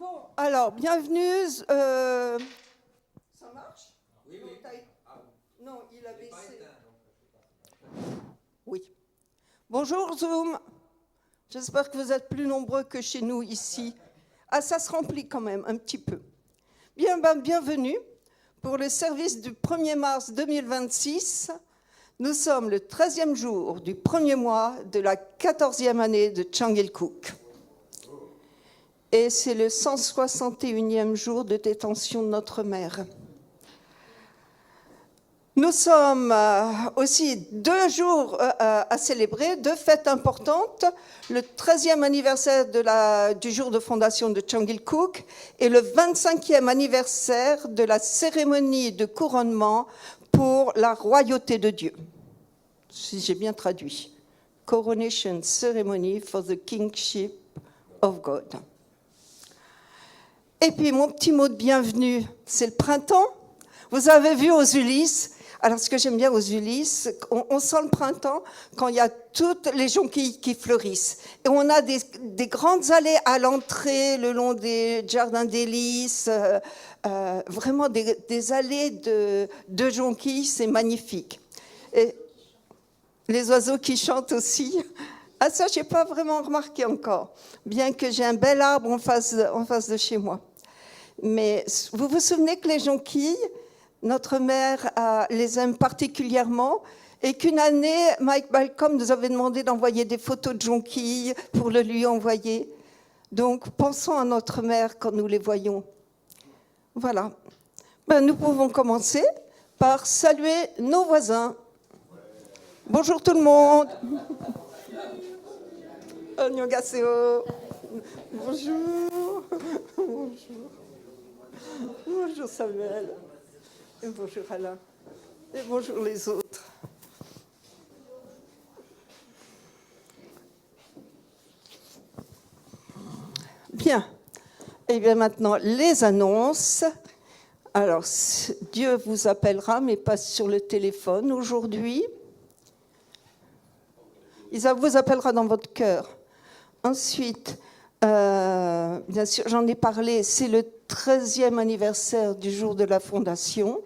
Bon, alors, bienvenue. Ça marche? Oui, oui. Non, il a baissé. Oui. Bonjour Zoom. J'espère que vous êtes plus nombreux que chez nous ici. Ah, ça se remplit quand même un petit peu. Bienvenue pour le service du 1er mars 2026. Nous sommes le 13e jour du premier mois de la 14e année de Changgilcook. Et c'est le 161e jour de détention de notre mère. Nous sommes aussi 2 jours à célébrer, 2 fêtes importantes, le 13e anniversaire du jour de fondation de Changgilcook et le 25e anniversaire de la cérémonie de couronnement pour la royauté de Dieu. Si j'ai bien traduit. Coronation Ceremony for the Kingship of God. Et puis mon petit mot de bienvenue, c'est le printemps. Vous avez vu aux Ulysses. Alors, ce que j'aime bien aux Ulysses, on sent le printemps quand il y a toutes les jonquilles qui fleurissent. Et on a des grandes allées à l'entrée, le long des jardins d'hélices, vraiment des allées de jonquilles, c'est magnifique. Et les oiseaux qui chantent aussi. Ah, ça, je n'ai pas vraiment remarqué encore, bien que j'ai un bel arbre en face de chez moi. Mais vous vous souvenez que les jonquilles, notre mère les aime particulièrement et qu'une année, Mike Balcom nous avait demandé d'envoyer des photos de jonquilles pour le lui envoyer. Donc, pensons à notre mère quand nous les voyons. Voilà. Nous pouvons commencer par saluer nos voisins. Bonjour tout le monde. Annyeonghaseyo. Bonjour. Bonjour. Bonjour Samuel. Et bonjour Alain. Et bonjour les autres. Bien. Et bien maintenant, les annonces. Alors, Dieu vous appellera, mais pas sur le téléphone aujourd'hui. Il vous appellera dans votre cœur. Ensuite, bien sûr, j'en ai parlé, c'est le 13e anniversaire du jour de la fondation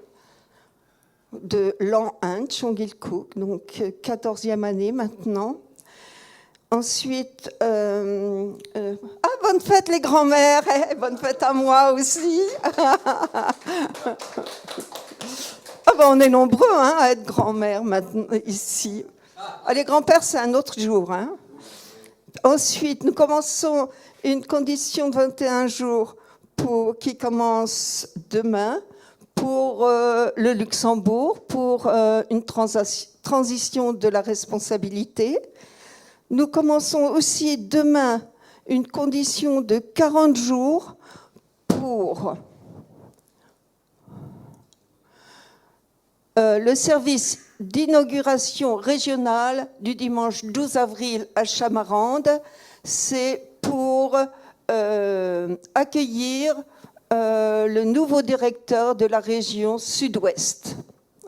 de l'an 1 de Changgilcook, donc 14e année maintenant. Ensuite, bonne fête les grands-mères, bonne fête à moi aussi. On est nombreux à être grand-mère maintenant ici. Les grands-pères, c'est un autre jour. Ensuite, nous commençons une condition de 21 jours qui commence demain pour le Luxembourg, pour une transition de la responsabilité. Nous commençons aussi demain une condition de 40 jours pour le service d'inauguration régionale du dimanche 12 avril à Chamarande. C'est pour accueillir le nouveau directeur de la région sud-ouest.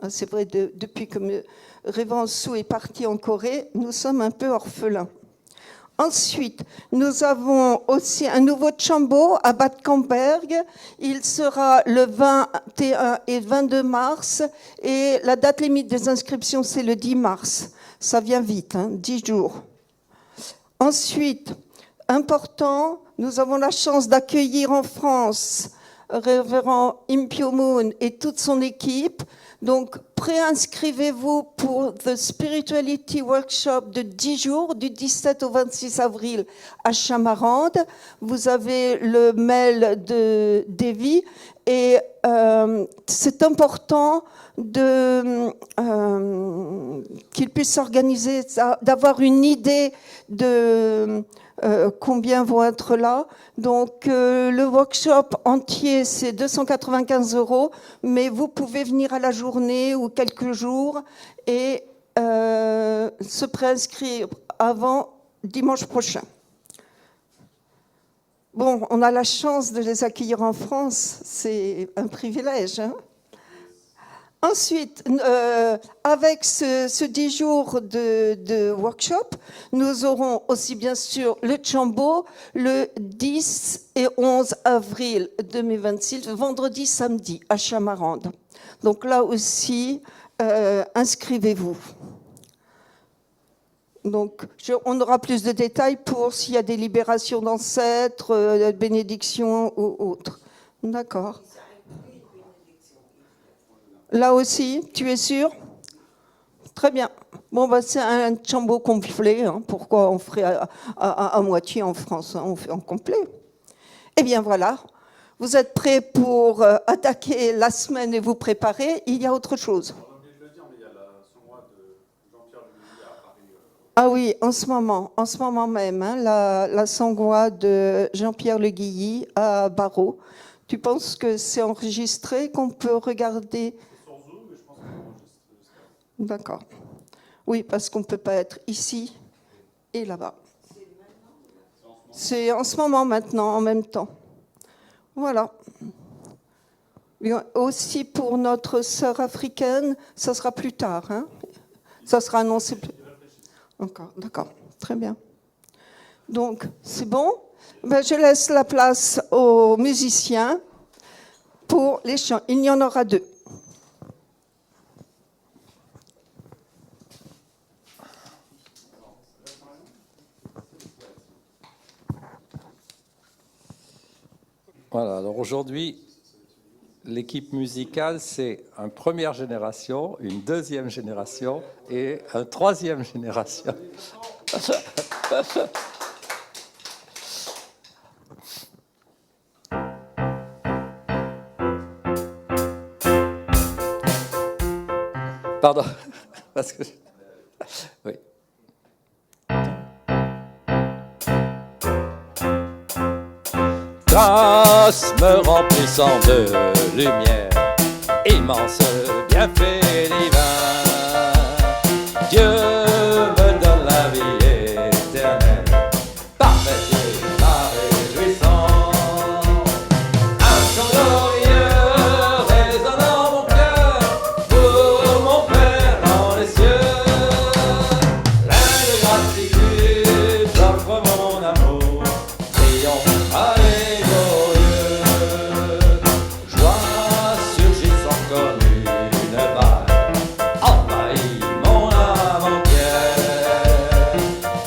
C'est vrai, depuis que Révansou est parti en Corée, nous sommes un peu orphelins. Ensuite, nous avons aussi un nouveau Chambo à Bad Camberg. Il sera le 21 et 22 mars et la date limite des inscriptions, c'est le 10 mars. Ça vient vite, 10 jours. Ensuite, important, nous avons la chance d'accueillir en France Révérend Im Pyo Moon et toute son équipe. Donc, préinscrivez-vous pour The Spirituality Workshop de 10 jours, du 17 au 26 avril à Chamarande. Vous avez le mail de Davy et c'est important qu'il puisse s'organiser, d'avoir une idée de combien vont être là. Donc, le workshop entier, c'est 295 €, mais vous pouvez venir à la journée ou quelques jours et se préinscrire avant dimanche prochain. Bon, on a la chance de les accueillir en France, c'est un privilège. Ensuite, avec ce 10 jours de workshop, nous aurons aussi bien sûr le Tchambo le 10 et 11 avril 2026, vendredi, samedi, à Chamarande. Donc là aussi, inscrivez-vous. Donc, on aura plus de détails pour s'il y a des libérations d'ancêtres, bénédictions ou autres. D'accord. Là aussi, tu es sûr? Très bien. Bon, bah, c'est un Tchambo complet. Hein. Pourquoi on ferait à moitié en France? Hein, on fait en complet. Eh bien, voilà. Vous êtes prêts pour attaquer la semaine et vous préparer. Il y a autre chose. Ah oui, en ce moment même, hein, la Sangwa de Jean-Pierre Le Guilly à Barreau. Tu penses que c'est enregistré, qu'on peut regarder? Sur Zoom, mais je pense qu'on peut enregistrer. D'accord. Oui, parce qu'on ne peut pas être ici et là-bas. C'est en ce moment maintenant, en même temps. Voilà. Et aussi pour notre sœur africaine, ça sera plus tard. Hein, ça sera annoncé plus. Encore, d'accord, très bien. Donc, c'est bon. Ben, je laisse la place aux musiciens pour les chants. Il y en aura 2. Voilà, alors aujourd'hui, l'équipe musicale, c'est une première génération, une deuxième génération et une troisième génération. Pardon, parce que... Oui. Grâce me remplissant de lumière, immense bienfait divin, Dieu me donne la vie éternelle, parfaite et ma réjouissance. Un chant glorieux résonne dans mon cœur, pour mon Père dans les cieux. Plein de gratitude, j'offre mon amour, triomphe, allez. Joie surgissant comme une vague envahit mon âme entière.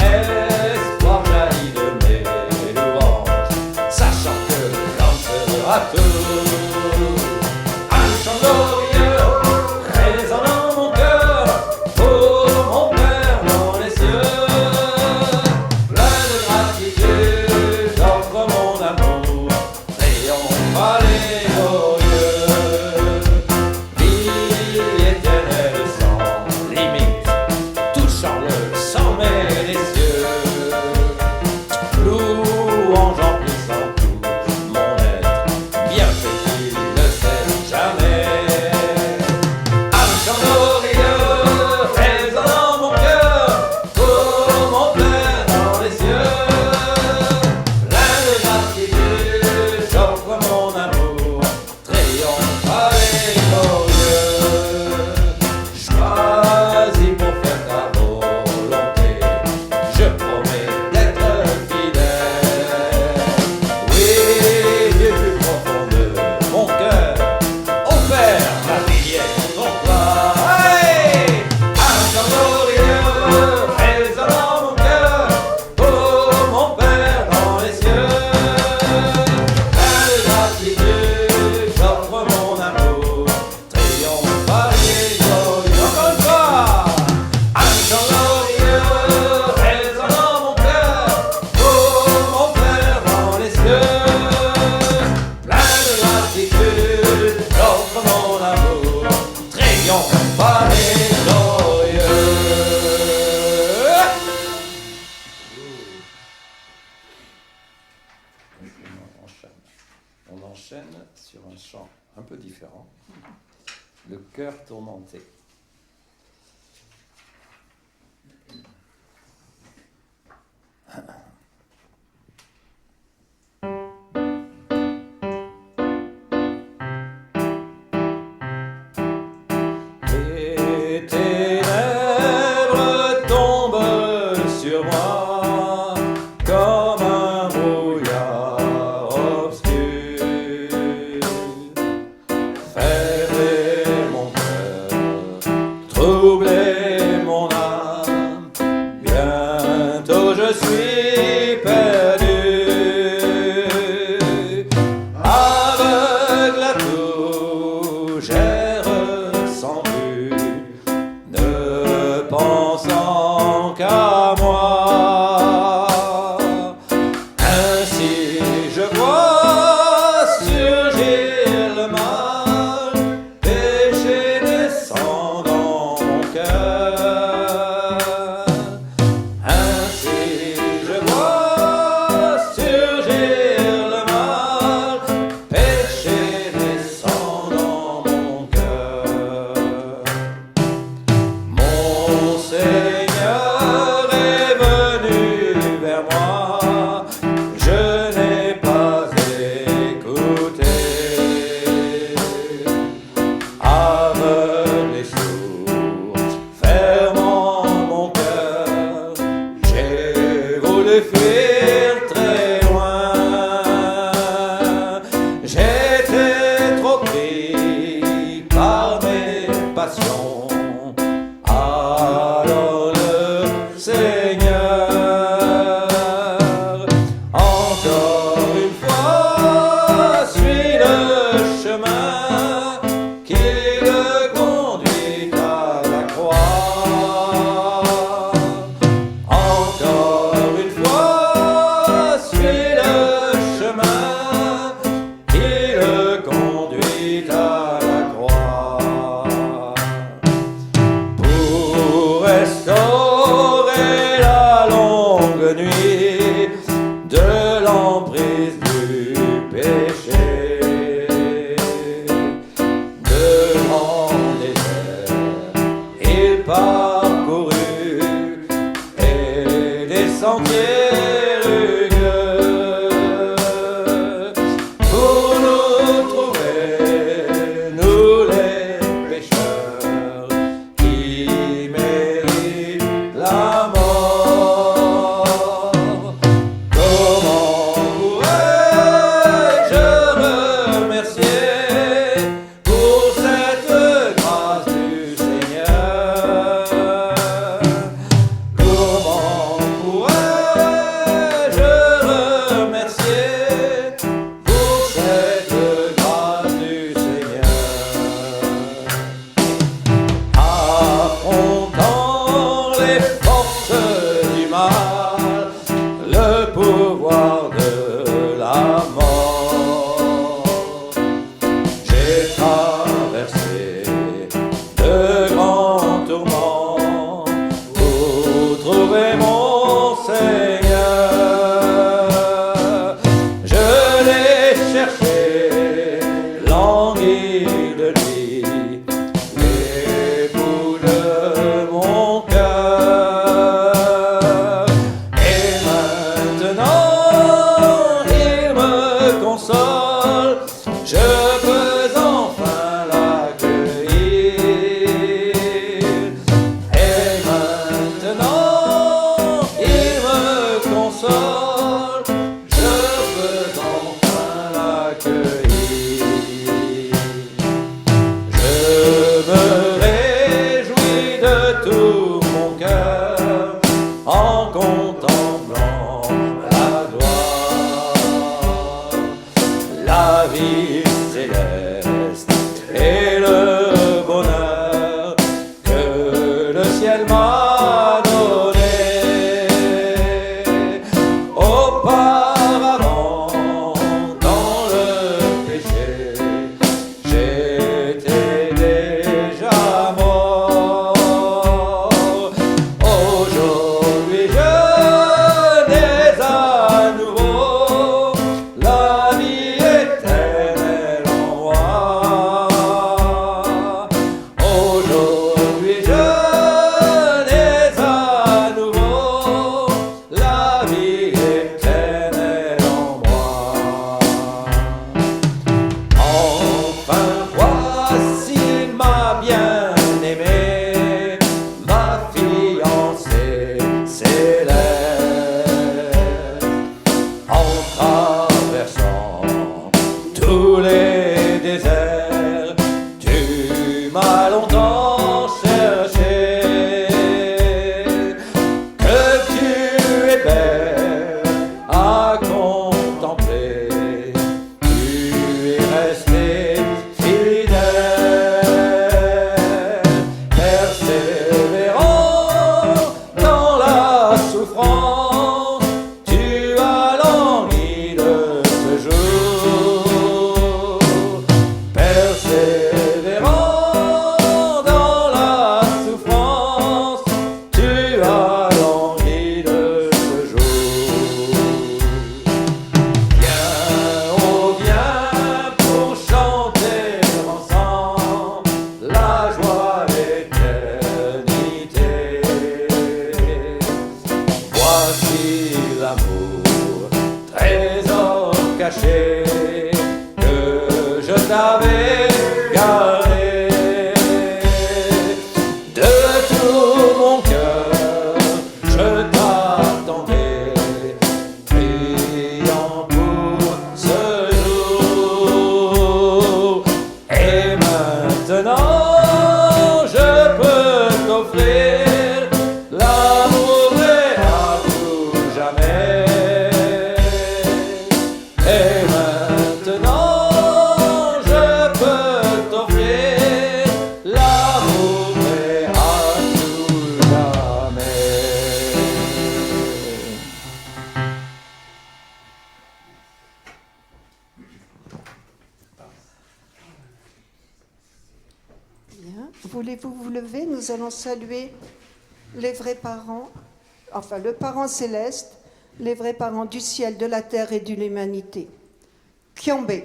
Espoir jaillit de mes louanges, sachant que l'homme sera tout. Un chant glorieux résonne dans mon cœur, pour mon Père dans les cieux. Plein de gratitude, j'offre mon amour, triomphe, alléluia. Vie éternelle sans limite, touchant le sommet des cieux. Louange emplissant tout mon être, bienfait qui ne cesse jamais. Un chant glorieux résonne dans mon cœur, pour mon Père dans les cieux. Plein de gratitude, j'offre mon amour, triomphe, alléluia. Choisis pour faire ta volonté, je promets d'être fidèle. Oui, du plus profond de mon cœur, ô Père, ma vie est pour toi. Hey! Un chant glorieux résonne dans mon cœur, pour mon Père dans les cieux. Plein de gratitude, j'offre mon amour, triomphe, alléluia. Encore une fois! Un chant glorieux résonne dans mon cœur, pour mon Père dans les cieux. Plein de gratitude, j'offre mon amour, triomphe, alléluia. On enchaîne sur un chant un peu différent, le cœur tourmenté. bientôt je suis perdu. Aveugle à tout, j'erre sans but, ne pensant qu'à moi. Ainsi je vois surgir le mal, péché naissant dans mon cœur. Ainsi je vois surgir le mal, péché naissant dans mon cœur. Mon Seigneur est venu vers moi, je n'ai pas écouté. Aveugle et sourd, fermant mon cœur, j'ai voulu fuir très loin. J'étais trop pris par mes passions. Alors le Seigneur, encore une fois, suit le chemin qui le conduit à la croix. Encore une fois, suit le chemin qui le conduit à la croix. Pour restaurer la longue nuit de l'emprise du péché, devant les airs il parcourut et des sentiers rugueux pour nous trouver, nous les pécheurs qui méritent la mort. Comment pourrais-je remercier pour cette grâce du Seigneur? Comment pourrais-je remercier pour cette grâce du Seigneur? Affrontant les forces du mal, le pouvoir de la mort, j'ai traversé de grands tourments pour trouver mon Seigneur. Je l'ai cherché, langui de lui, l'époux de mon cœur. Et maintenant amour, trésor caché que je t'avais gardé. De tout mon cœur, je t'attendais, priant pour ce jour. Et maintenant, je peux t'offrir l'amour vrai à tout jamais. Et maintenant, je peux t'offrir l'amour vrai à tout jamais. Bien. Voulez-vous vous lever? Nous allons saluer les vrais parents, enfin le parent céleste, les vrais parents du ciel, de la terre et de l'humanité. Kyombe,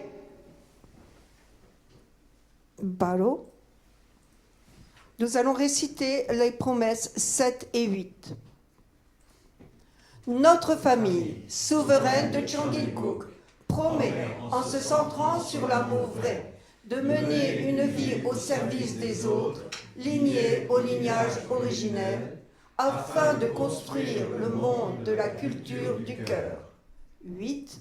Balo. Nous allons réciter les promesses 7 et 8. Notre famille, souveraine de Changgilcook, promet, en se centrant sur l'amour vrai, de mener une vie au service des autres, lignée au lignage originel, afin de construire le monde de la culture du cœur. 8.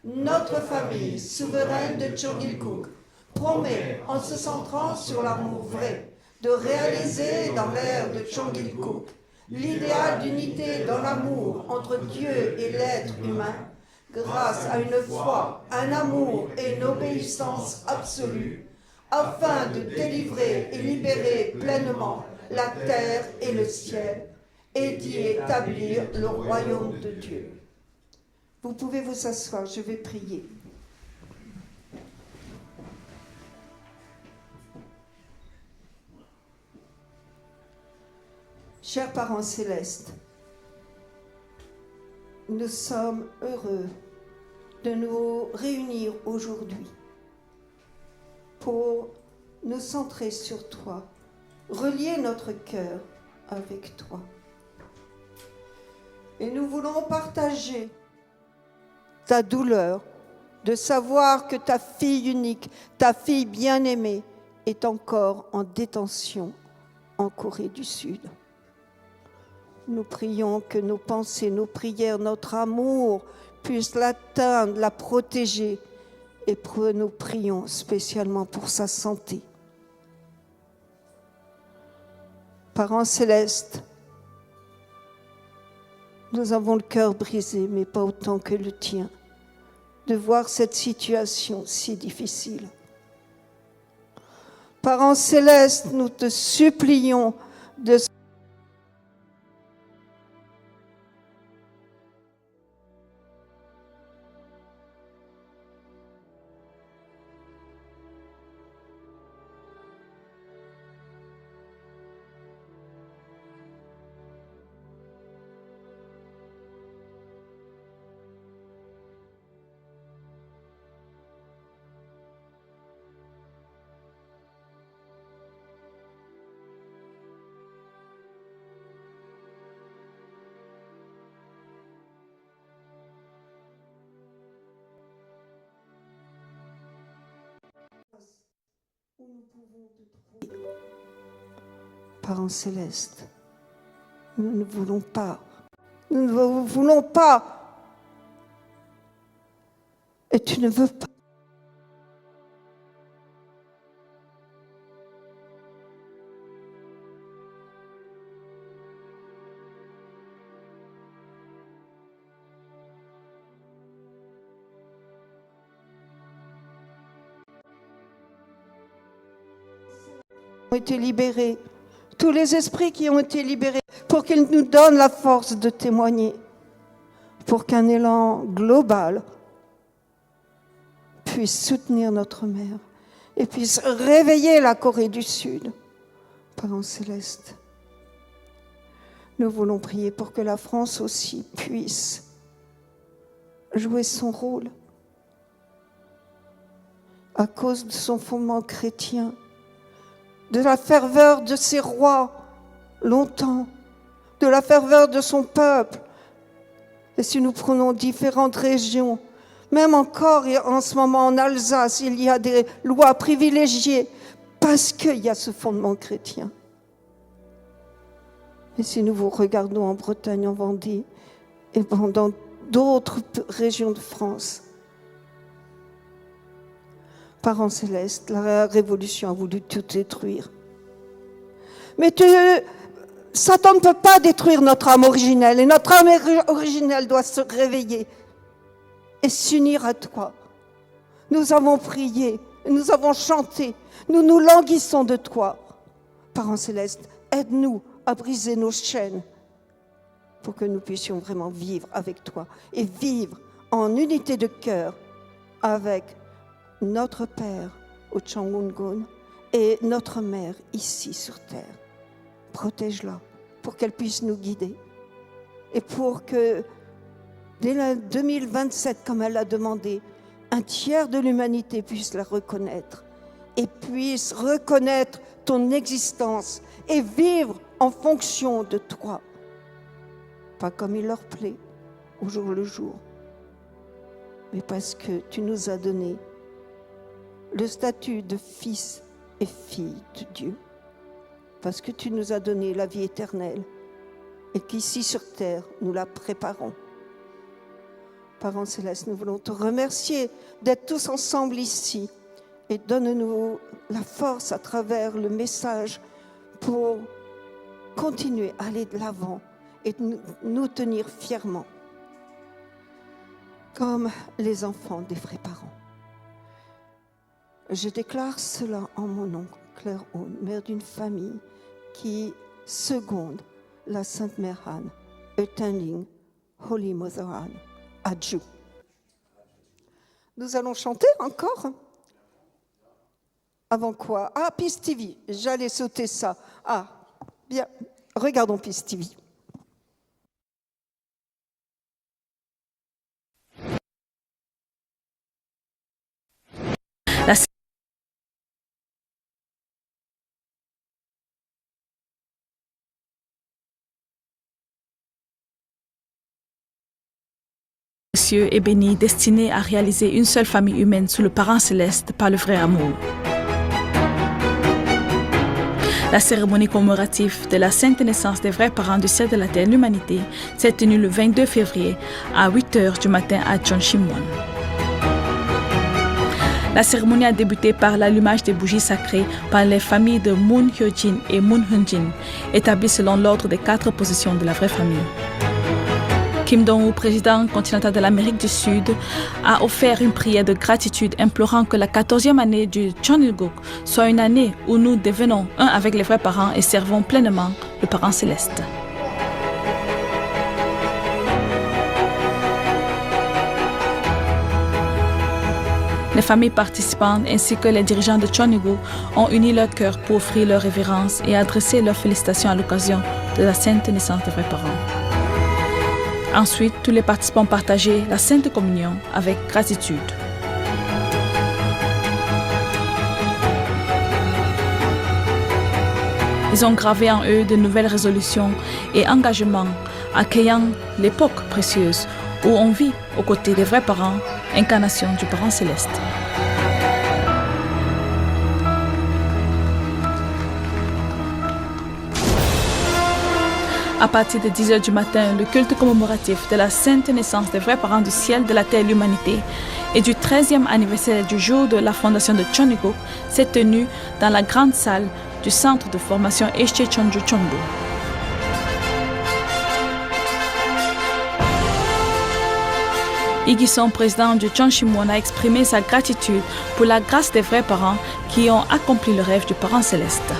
Notre famille, souveraine de Changgilcook, promet, en se centrant sur l'amour vrai, de réaliser dans l'ère de Changgilcook l'idéal d'unité dans l'amour entre Dieu et l'être humain, grâce à une foi, un amour et une obéissance absolue, afin de délivrer et libérer pleinement la terre et le ciel, et d'y établir le royaume de Dieu. Vous pouvez vous asseoir, je vais prier. Chers parents célestes, nous sommes heureux de nous réunir aujourd'hui pour nous centrer sur toi, relier notre cœur avec toi. Et nous voulons partager ta douleur de savoir que ta fille unique, ta fille bien-aimée, est encore en détention en Corée du Sud. Nous prions que nos pensées, nos prières, notre amour puissent l'atteindre, la protéger. Et nous prions spécialement pour sa santé. Parents célestes, nous avons le cœur brisé, mais pas autant que le tien, de voir cette situation si difficile. Parents célestes, nous te supplions de où nous pouvons te trouver. Parents célestes, nous ne voulons pas, et tu ne veux pas. Ont été libérés, tous les esprits qui ont été libérés, pour qu'ils nous donnent la force de témoigner, pour qu'un élan global puisse soutenir notre mère et puisse réveiller la Corée du Sud. Parents célestes, nous voulons prier pour que la France aussi puisse jouer son rôle à cause de son fondement chrétien, de la ferveur de ses rois longtemps, de la ferveur de son peuple, Et si nous prenons différentes régions, même encore en ce moment en Alsace, il y a des lois privilégiées parce qu'il y a ce fondement chrétien. Et si nous vous regardons en Bretagne, en Vendée, et dans d'autres régions de France, Parents célestes, la Révolution a voulu tout détruire. Mais Satan ne peut pas détruire notre âme originelle. Et notre âme originelle doit se réveiller et s'unir à toi. Nous avons prié, nous avons chanté, nous nous languissons de toi. Parents célestes, aide-nous à briser nos chaînes pour que nous puissions vraiment vivre avec toi et vivre en unité de cœur avec notre Père au Changungun et notre Mère ici sur terre. Protège-la pour qu'elle puisse nous guider et pour que dès 2027, comme elle l'a demandé, un tiers de l'humanité puisse la reconnaître et puisse reconnaître ton existence et vivre en fonction de toi. Pas comme il leur plaît, au jour le jour, mais parce que tu nous as donné le statut de fils et fille de Dieu, parce que tu nous as donné la vie éternelle et qu'ici sur terre, nous la préparons. Parents célestes, nous voulons te remercier d'être tous ensemble ici et donne-nous la force à travers le message pour continuer à aller de l'avant et nous tenir fièrement comme les enfants des vrais parents. Je déclare cela en mon nom, Claire Aude, mère d'une famille qui seconde la Sainte Mère Anne, attending Holy Mother Anne, adieu. Nous allons chanter encore. Avant quoi? Ah, Peace TV, j'allais sauter ça. Ah, bien, regardons Peace TV. Précieux et béni, destiné à réaliser une seule famille humaine sous le parent céleste par le vrai amour. La cérémonie commémorative de la sainte naissance des vrais parents du ciel de la terre, l'humanité, s'est tenue le 22 février à 8h du matin à Cheonshimwon. La cérémonie a débuté par l'allumage des bougies sacrées par les familles de Moon Hyo-jin et Moon Hun-jin, établies selon l'ordre des 4 positions de la vraie famille. Kim Dong-woo, président continental de l'Amérique du Sud, a offert une prière de gratitude implorant que la 14e année du Cheonilguk soit une année où nous devenons un avec les vrais parents et servons pleinement le parent céleste. Les familles participantes ainsi que les dirigeants de Cheonilguk ont uni leurs cœurs pour offrir leurs révérences et adresser leurs félicitations à l'occasion de la sainte naissance des vrais parents. Ensuite, tous les participants partageaient la Sainte Communion avec gratitude. Ils ont gravé en eux de nouvelles résolutions et engagements, accueillant l'époque précieuse où on vit aux côtés des vrais parents, incarnation du parent céleste. À partir de 10h du matin, le culte commémoratif de la sainte naissance des vrais parents du ciel, de la terre et de l'humanité et du 13e anniversaire du jour de la fondation de Cheonilguk s'est tenu dans la grande salle du centre de formation Eche Cheonju Chonbu. Lee Gi-sung, président du Cheonshimwon, a exprimé sa gratitude pour la grâce des vrais parents qui ont accompli le rêve du parent céleste.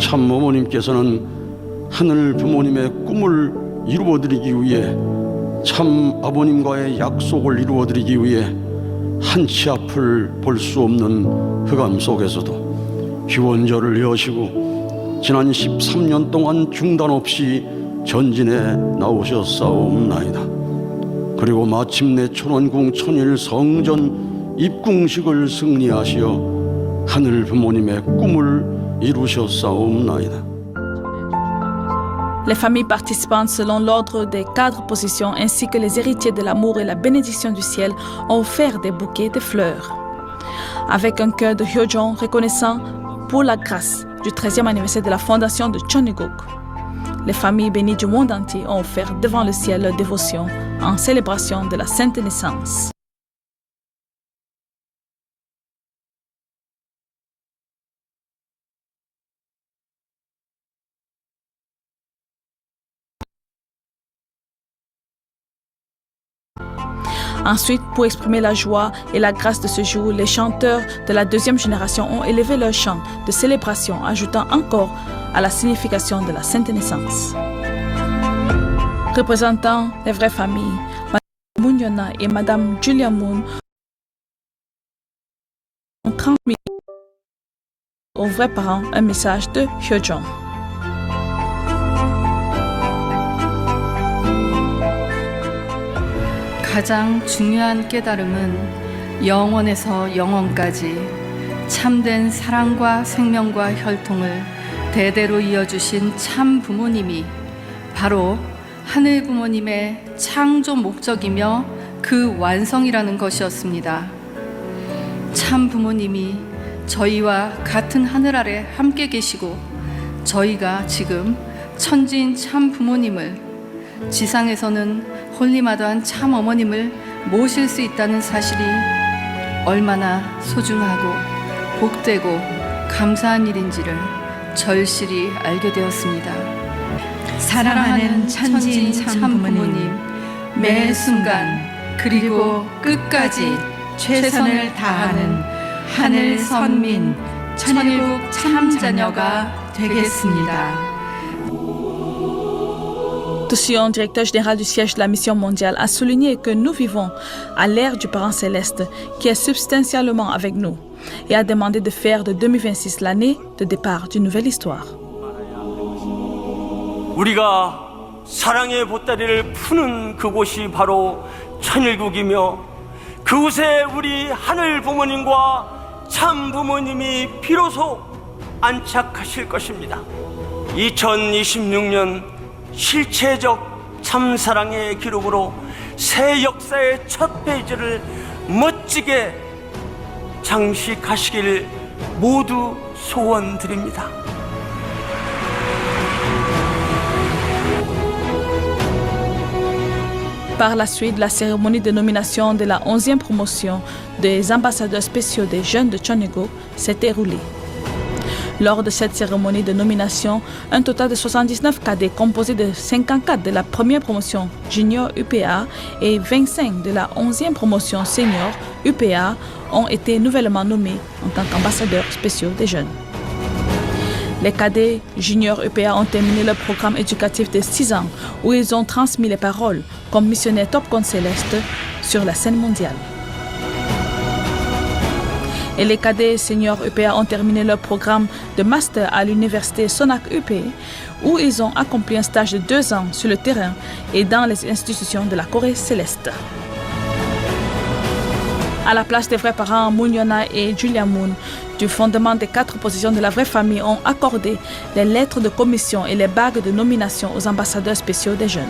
참 어머님께서는 하늘 부모님의 꿈을 이루어드리기 위해 참 아버님과의 약속을 이루어드리기 위해 한치 앞을 볼 수 없는 흑암 속에서도 휴원절을 여시고 지난 13년 동안 중단 없이 전진해 나오셨사옵나이다. 그리고 마침내 천원궁 천일 성전 입궁식을 승리하시어 하늘 부모님의 꿈을 이루셨사옵나이다. Les familles participantes selon l'ordre des 4 positions ainsi que les héritiers de l'amour et la bénédiction du ciel ont offert des bouquets de fleurs. Avec un cœur de Hyojong reconnaissant pour la grâce du 13e anniversaire de la fondation de Cheongguk, les familles bénies du monde entier ont offert devant le ciel leur dévotion en célébration de la Sainte Naissance. Ensuite, pour exprimer la joie et la grâce de ce jour, les chanteurs de la 2e génération ont élevé leur chant de célébration, ajoutant encore à la signification de la Sainte Naissance. Représentant les vraies familles, Mme Moon Yona et Mme Julia Moon ont transmis aux vrais parents un message de Hyojong. 가장 중요한 깨달음은 영원에서 영원까지 참된 사랑과 생명과 혈통을 대대로 이어주신 참 부모님이 바로 하늘 부모님의 창조 목적이며 그 완성이라는 것이었습니다. 참 부모님이 저희와 같은 하늘 아래 함께 계시고 저희가 지금 천지인 참 부모님을 지상에서는 홀리마다한 참 어머님을 모실 수 있다는 사실이 얼마나 소중하고 복되고 감사한 일인지를 절실히 알게 되었습니다. 사랑하는 천지인 참 부모님, 매 순간 그리고 끝까지 최선을 다하는 하늘 선민, 천일국 참자녀가 되겠습니다. Toussian, directeur général du siège de la Mission mondiale, a souligné que nous vivons à l'ère du Parent céleste qui est substantiellement avec nous et a demandé de faire de 2026 l'année de départ d'une nouvelle histoire. 우리가 사랑의 보따리를 푸는 그곳이 바로 천일국이며 그곳에 우리 하늘 부모님과 참 부모님이 비로소 안착하실 것입니다. 2026년 실체적 참사랑의 기록으로 새 역사의 첫 페이지를 멋지게 장식하시길 모두 소원드립니다. Par la suite, la cérémonie de nomination de la 11e promotion des ambassadeurs spéciaux des jeunes de Cheongguk s'est déroulée. Lors de cette cérémonie de nomination, un total de 79 cadets composés de 54 de la première promotion junior UPA et 25 de la 11e promotion senior UPA ont été nouvellement nommés en tant qu'ambassadeurs spéciaux des jeunes. Les cadets juniors UPA ont terminé leur programme éducatif de 6 ans où ils ont transmis les paroles comme missionnaires Top Gun Céleste sur la scène mondiale. Et les cadets seniors UPA ont terminé leur programme de master à l'université Sonak UP où ils ont accompli un stage de 2 ans sur le terrain et dans les institutions de la Corée céleste. À la place des vrais parents, Moon Yona et Julia Moon, du fondement des 4 positions de la vraie famille, ont accordé les lettres de commission et les bagues de nomination aux ambassadeurs spéciaux des jeunes.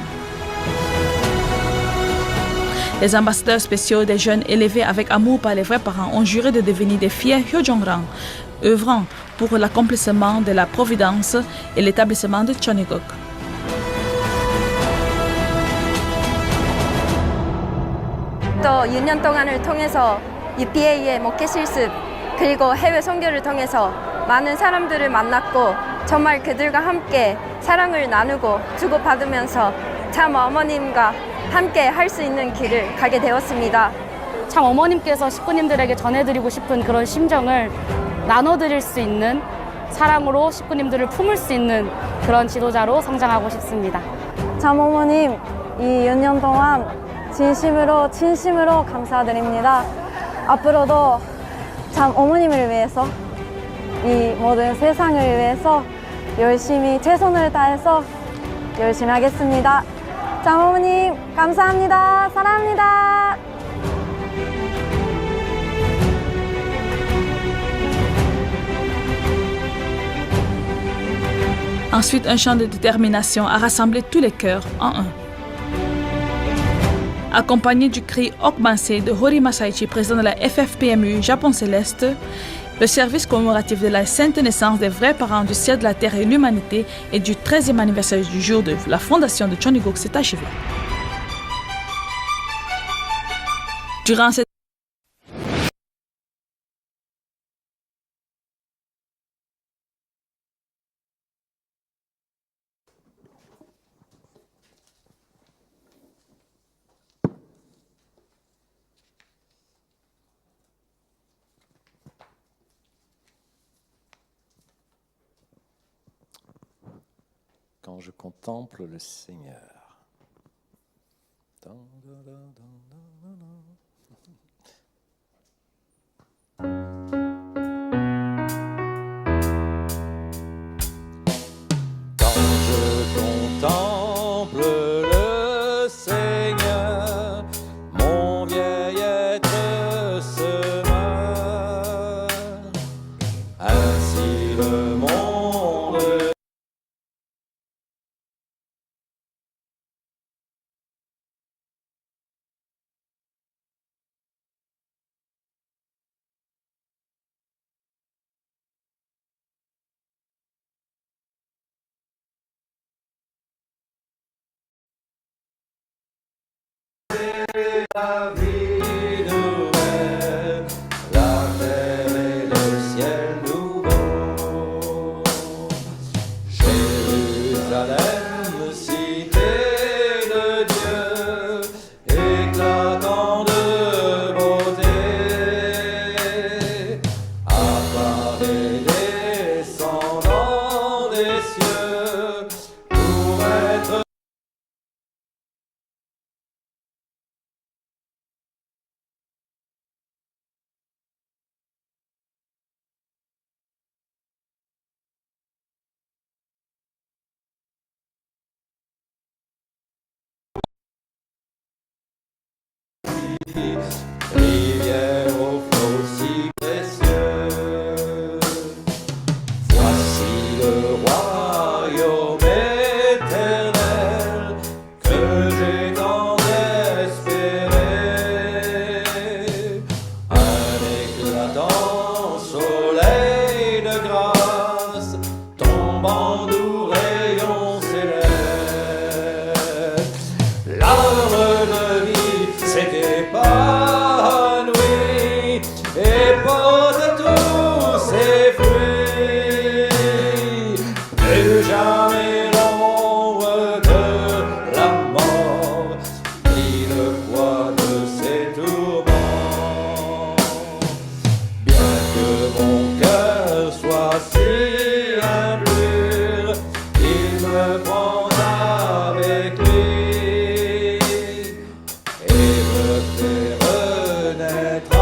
Les ambassadeurs spéciaux des jeunes élevés avec amour par les vrais parents ont juré de devenir des fiers Hyojongrang, œuvrant pour l'accomplissement de la providence et l'établissement de Cheongguk. 또 6년 동안을 통해서 UPA의 목회 실습 그리고 해외 선교를 통해서 많은 사람들을 만났고 정말 그들과 함께 사랑을 나누고 주고받으면서 참 어머님과 함께 할 수 있는 길을 가게 되었습니다. 참 어머님께서 식구님들에게 전해드리고 싶은 그런 심정을 나눠드릴 수 있는 사랑으로 식구님들을 품을 수 있는 그런 지도자로 성장하고 싶습니다. 참 어머님 이 6년 동안 진심으로 감사드립니다. 앞으로도 참 어머님을 위해서 이 모든 세상을 위해서 열심히 최선을 다해서 열심히 하겠습니다. 참 어머님 감사합니다. 사랑합니다. Ensuite, un chant de détermination a rassemblé tous les cœurs en un. Accompagné du cri Okbanse de Hori Masaichi, président de la FFPMU Japon Céleste, le service commémoratif de la sainte naissance des vrais parents du ciel de la terre et de l'humanité et du 13e anniversaire du jour de la fondation de Chonigok s'est achevé. Durant cette Quand je contemple le Seigneur. Dan, dan, dan, dan, dan, dan. Quand je contemple le Seigneur, mon vieil être se meurt. Ainsi le monde la vie nouvelle, la terre et le ciel nouveau. Jérusalem, cité de Dieu, éclatant de beauté, à part des descendants des cieux, pour être rivière aux flots si précieux. Voici le royaume éternel que j'ai tant espéré. Un éclatant soleil de grâce tombant doux rayons célestes. L'arbre de vie s'est épanoui et porte tous ses fruits. Plus jamais l'ombre de la mort, ni le poids de ses tourments. Bien que mon cœur soit si impur, il me prend avec lui et me fait renaître à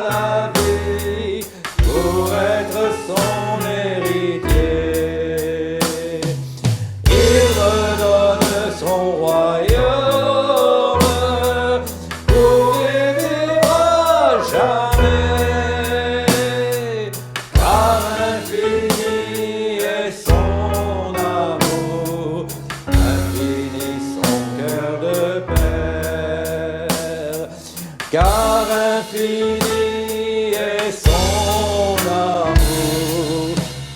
la vie pour être son héritier. Il redonne son royaume pour vivre à jamais, car infini est son amour, infini son cœur de père. Car infini est son amour,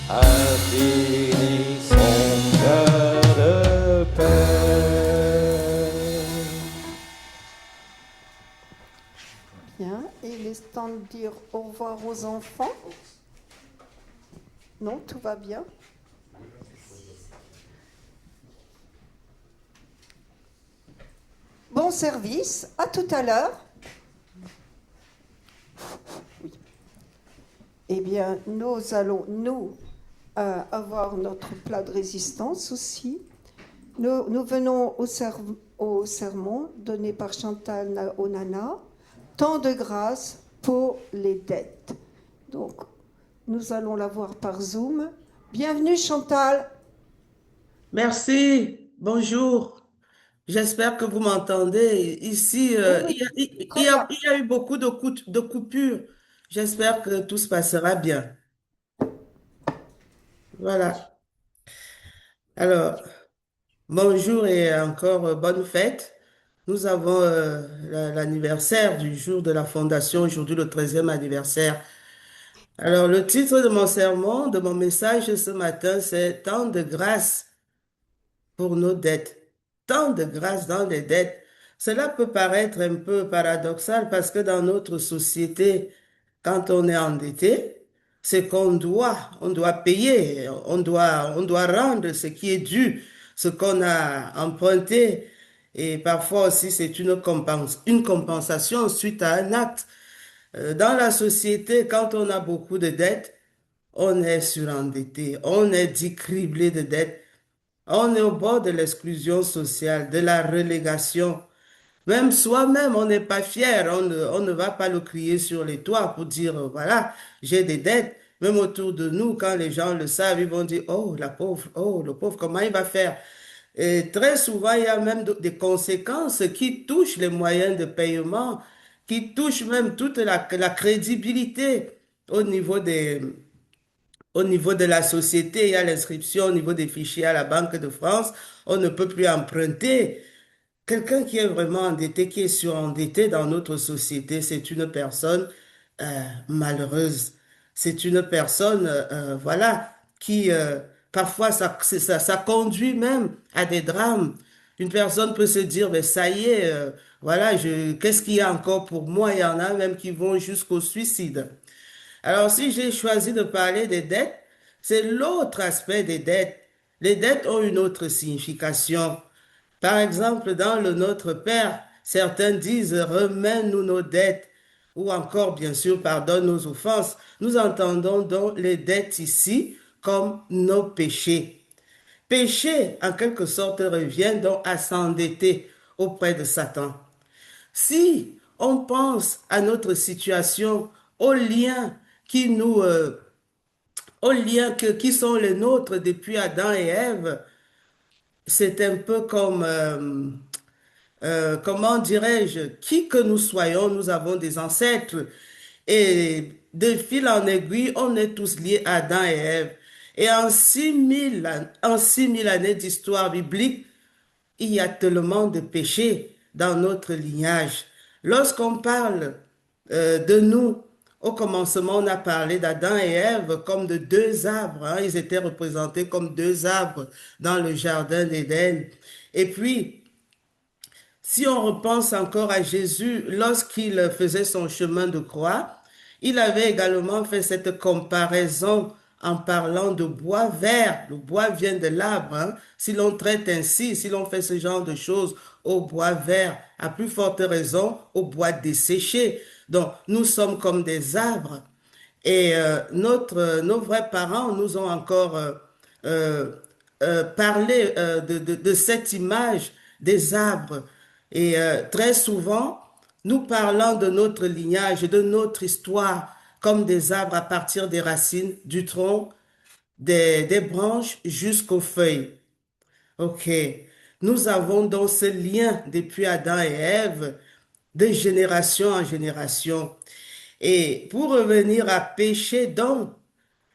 infini son cœur de père. Bien. Il est temps de dire au revoir aux enfants. Non, tout va bien. Bon service. À tout à l'heure. Oui. Eh bien, nous allons, avoir notre plat de résistance aussi. Nous venons au sermon donné par Chantal Onana, temps de grâce pour les dettes. Donc, nous allons la voir par Zoom. Bienvenue Chantal. Merci, bonjour. J'espère que vous m'entendez. Ici, il y a eu beaucoup de coupures. J'espère que tout se passera bien. Voilà. Alors, bonjour et encore bonne fête. Nous avons l'anniversaire du jour de la fondation, aujourd'hui le 13e anniversaire. Alors, le titre de mon sermon, de mon message ce matin, c'est Tant de grâce pour nos dettes. Tant de grâce dans les dettes. Cela peut paraître un peu paradoxal parce que dans notre société, quand on est endetté, c'est on doit payer, on doit rendre ce qui est dû, ce qu'on a emprunté. Et parfois aussi, c'est une compensation suite à un acte. Dans la société, quand on a beaucoup de dettes, on est surendetté, on est dit criblé de dettes. On est au bord de l'exclusion sociale, de la relégation. Même soi-même, on n'est pas fier. On ne va pas le crier sur les toits pour dire, voilà, j'ai des dettes. Même autour de nous, quand les gens le savent, ils vont dire, oh, la pauvre, oh, le pauvre, comment il va faire? Et très souvent, il y a même des conséquences qui touchent les moyens de paiement, qui touchent même toute la crédibilité au niveau au niveau de la société. Il y a l'inscription au niveau des fichiers à la Banque de France. On ne peut plus emprunter. Quelqu'un qui est vraiment endetté, qui est surendetté dans notre société, c'est une personne malheureuse. C'est une personne, voilà, qui parfois ça conduit même à des drames. Une personne peut se dire, mais ça y est, voilà, qu'est-ce qu'il y a encore pour moi? Il y en a même qui vont jusqu'au suicide. Alors, si j'ai choisi de parler des dettes, c'est l'autre aspect des dettes. Les dettes ont une autre signification. Par exemple, dans le Notre Père, certains disent remets-nous nos dettes ou encore, bien sûr, pardonne nos offenses. Nous entendons donc les dettes ici comme nos péchés. Péché, en quelque sorte, revient donc à s'endetter auprès de Satan. Si on pense à notre situation, aux liens qui nous, qui sont les nôtres depuis Adam et Ève, c'est un peu comme, comment dirais-je, qui que nous soyons, nous avons des ancêtres. Et de fil en aiguille, on est tous liés à Adam et Ève. Et en 6000 années d'histoire biblique, il y a tellement de péchés dans notre lignage. Lorsqu'on parle de nous, au commencement, on a parlé d'Adam et Ève comme de deux arbres, hein. Ils étaient représentés comme deux arbres dans le jardin d'Éden. Et puis, si on repense encore à Jésus, lorsqu'il faisait son chemin de croix, il avait également fait cette comparaison en parlant de bois vert. Le bois vient de l'arbre, hein. Si l'on traite ainsi, si l'on fait ce genre de choses au bois vert, à plus forte raison au bois desséché. Donc, nous sommes comme des arbres. Et nos vrais parents nous ont encore parlé de cette image des arbres. Et très souvent, nous parlons de notre lignage, de notre histoire, comme des arbres à partir des racines, du tronc, des branches jusqu'aux feuilles. OK. Nous avons donc ce lien depuis Adam et Ève, de génération en génération. Et pour revenir à péché, donc,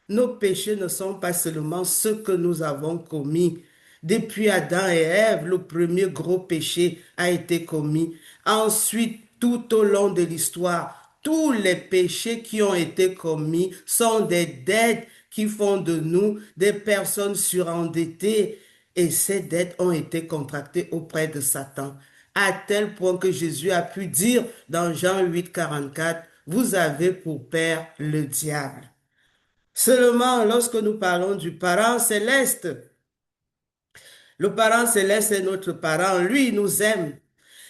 nos péchés ne sont pas seulement ceux que nous avons commis. Depuis Adam et Ève, le premier gros péché a été commis. Ensuite, tout au long de l'histoire, tous les péchés qui ont été commis sont des dettes qui font de nous des personnes surendettées. Et ces dettes ont été contractées auprès de Satan, à tel point que Jésus a pu dire dans Jean 8, 44, « Vous avez pour père le diable ». Seulement, lorsque nous parlons du parent céleste, le parent céleste est notre parent, lui, il nous aime.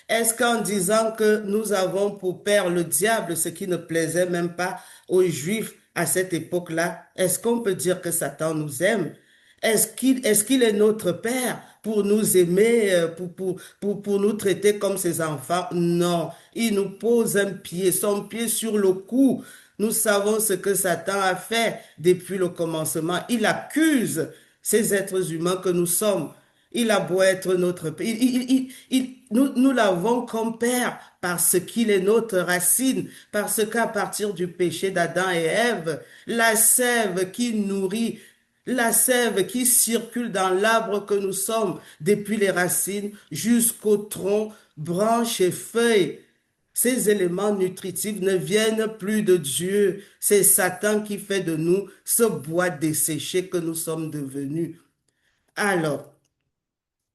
Est-ce qu'en disant que nous avons pour père le diable, ce qui ne plaisait même pas aux Juifs à cette époque-là, est-ce qu'on peut dire que Satan nous aime? Est-ce qu'il est notre père pour nous aimer, pour nous traiter comme ses enfants? Non, il nous pose un pied, son pied sur le cou. Nous savons ce que Satan a fait depuis le commencement. Il accuse ces êtres humains que nous sommes. Il a beau être notre père. Nous l'avons comme père parce qu'il est notre racine, parce qu'à partir du péché d'Adam et Ève, la sève qui nourrit la sève qui circule dans l'arbre que nous sommes, depuis les racines jusqu'au tronc, branches et feuilles. Ces éléments nutritifs ne viennent plus de Dieu. C'est Satan qui fait de nous ce bois desséché que nous sommes devenus. Alors,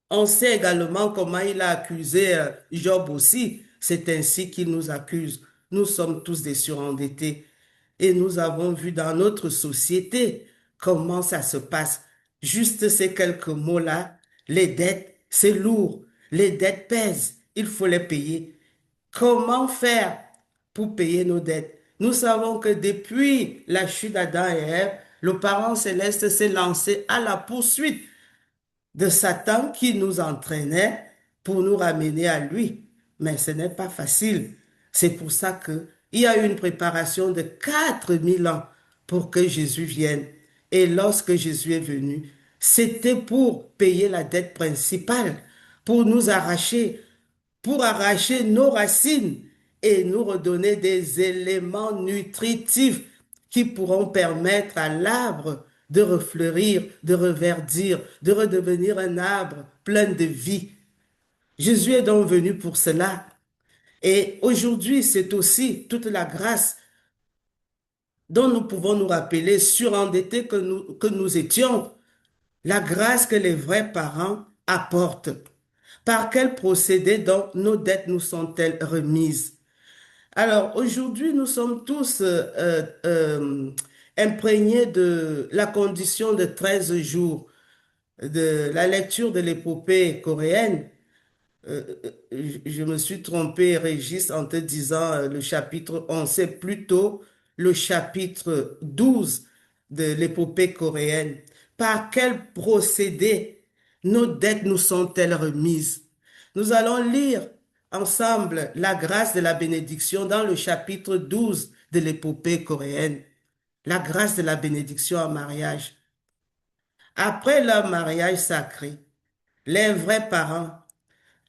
on sait également comment il a accusé Job aussi. C'est ainsi qu'il nous accuse. Nous sommes tous des surendettés. Et nous avons vu dans notre société comment ça se passe. Juste ces quelques mots-là, les dettes, c'est lourd. Les dettes pèsent. Il faut les payer. Comment faire pour payer nos dettes? Nous savons que depuis la chute d'Adam et Ève, le Parent céleste s'est lancé à la poursuite de Satan qui nous entraînait pour nous ramener à lui. Mais ce n'est pas facile. C'est pour ça qu'il y a eu une préparation de 4000 ans pour que Jésus vienne. Et lorsque Jésus est venu, c'était pour payer la dette principale, pour nous arracher, pour arracher nos racines et nous redonner des éléments nutritifs qui pourront permettre à l'arbre de refleurir, de reverdir, de redevenir un arbre plein de vie. Jésus est donc venu pour cela. Et aujourd'hui, c'est aussi toute la grâce dont nous pouvons nous rappeler, surendettés que nous étions, la grâce que les vrais parents apportent. Par quel procédé donc nos dettes nous sont-elles remises? Alors aujourd'hui, nous sommes tous imprégnés de la condition de 13 jours de la lecture de l'épopée coréenne. Je me suis trompé, Régis, en te disant le chapitre 11, c'est plutôt le chapitre 12 de l'épopée coréenne. Par quel procédé nos dettes nous sont-elles remises? Nous allons lire ensemble la grâce de la bénédiction dans le chapitre 12 de l'épopée coréenne. La grâce de la bénédiction en mariage. Après leur mariage sacré, les vrais parents,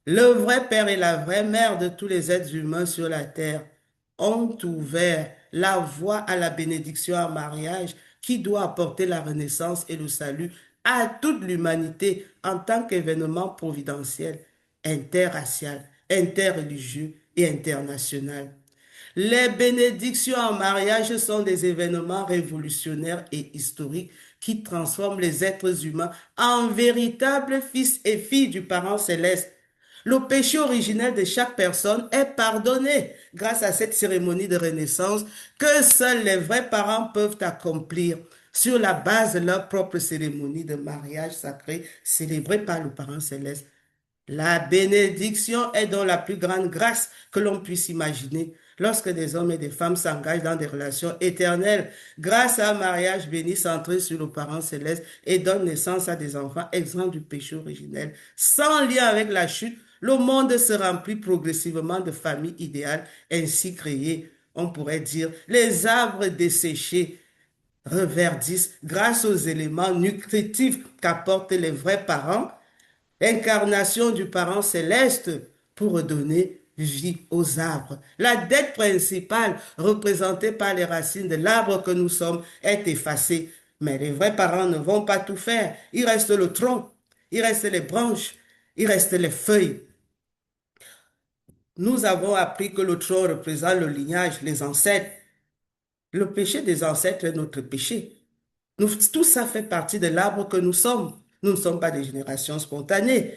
le vrai père et la vraie mère de tous les êtres humains sur la terre ont ouvert la voie à la bénédiction en mariage qui doit apporter la renaissance et le salut à toute l'humanité en tant qu'événement providentiel, interracial, interreligieux et international. Les bénédictions en mariage sont des événements révolutionnaires et historiques qui transforment les êtres humains en véritables fils et filles du Parent céleste. Le péché originel de chaque personne est pardonné grâce à cette cérémonie de renaissance que seuls les vrais parents peuvent accomplir sur la base de leur propre cérémonie de mariage sacré célébrée par le Parent céleste. La bénédiction est donc la plus grande grâce que l'on puisse imaginer lorsque des hommes et des femmes s'engagent dans des relations éternelles grâce à un mariage béni centré sur le Parent céleste et donnent naissance à des enfants exempts du péché originel. Sans lien avec la chute, le monde se remplit progressivement de familles idéales ainsi créées. On pourrait dire, les arbres desséchés reverdissent grâce aux éléments nutritifs qu'apportent les vrais parents, l'incarnation du Parent céleste pour redonner vie aux arbres. La dette principale représentée par les racines de l'arbre que nous sommes est effacée. Mais les vrais parents ne vont pas tout faire. Il reste le tronc, il reste les branches, il reste les feuilles. Nous avons appris que le tronc représente le lignage, les ancêtres. Le péché des ancêtres est notre péché. Tout ça fait partie de l'arbre que nous sommes. Nous ne sommes pas des générations spontanées.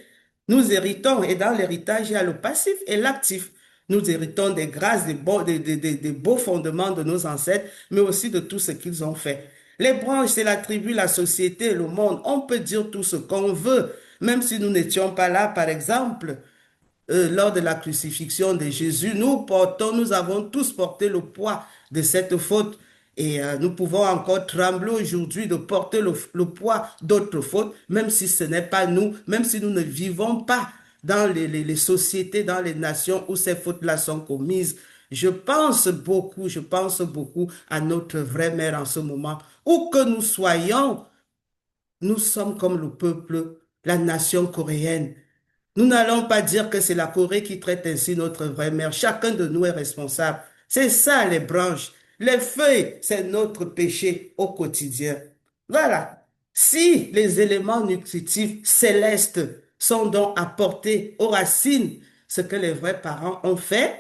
Nous héritons, et dans l'héritage, il y a le passif et l'actif. Nous héritons des grâces, des beaux fondements de nos ancêtres, mais aussi de tout ce qu'ils ont fait. Les branches, c'est la tribu, la société, le monde. On peut dire tout ce qu'on veut, même si nous n'étions pas là, par exemple. Lors de la crucifixion de Jésus, nous avons tous porté le poids de cette faute et nous pouvons encore trembler aujourd'hui de porter le poids d'autres fautes, même si ce n'est pas nous, même si nous ne vivons pas dans les sociétés, dans les nations où ces fautes-là sont commises. Je pense beaucoup à notre vraie mère en ce moment. Où que nous soyons, nous sommes comme le peuple, la nation coréenne. Nous n'allons pas dire que c'est la Corée qui traite ainsi notre vraie mère. Chacun de nous est responsable. C'est ça les branches. Les feuilles, c'est notre péché au quotidien. Voilà. Si les éléments nutritifs célestes sont donc apportés aux racines, ce que les vrais parents ont fait,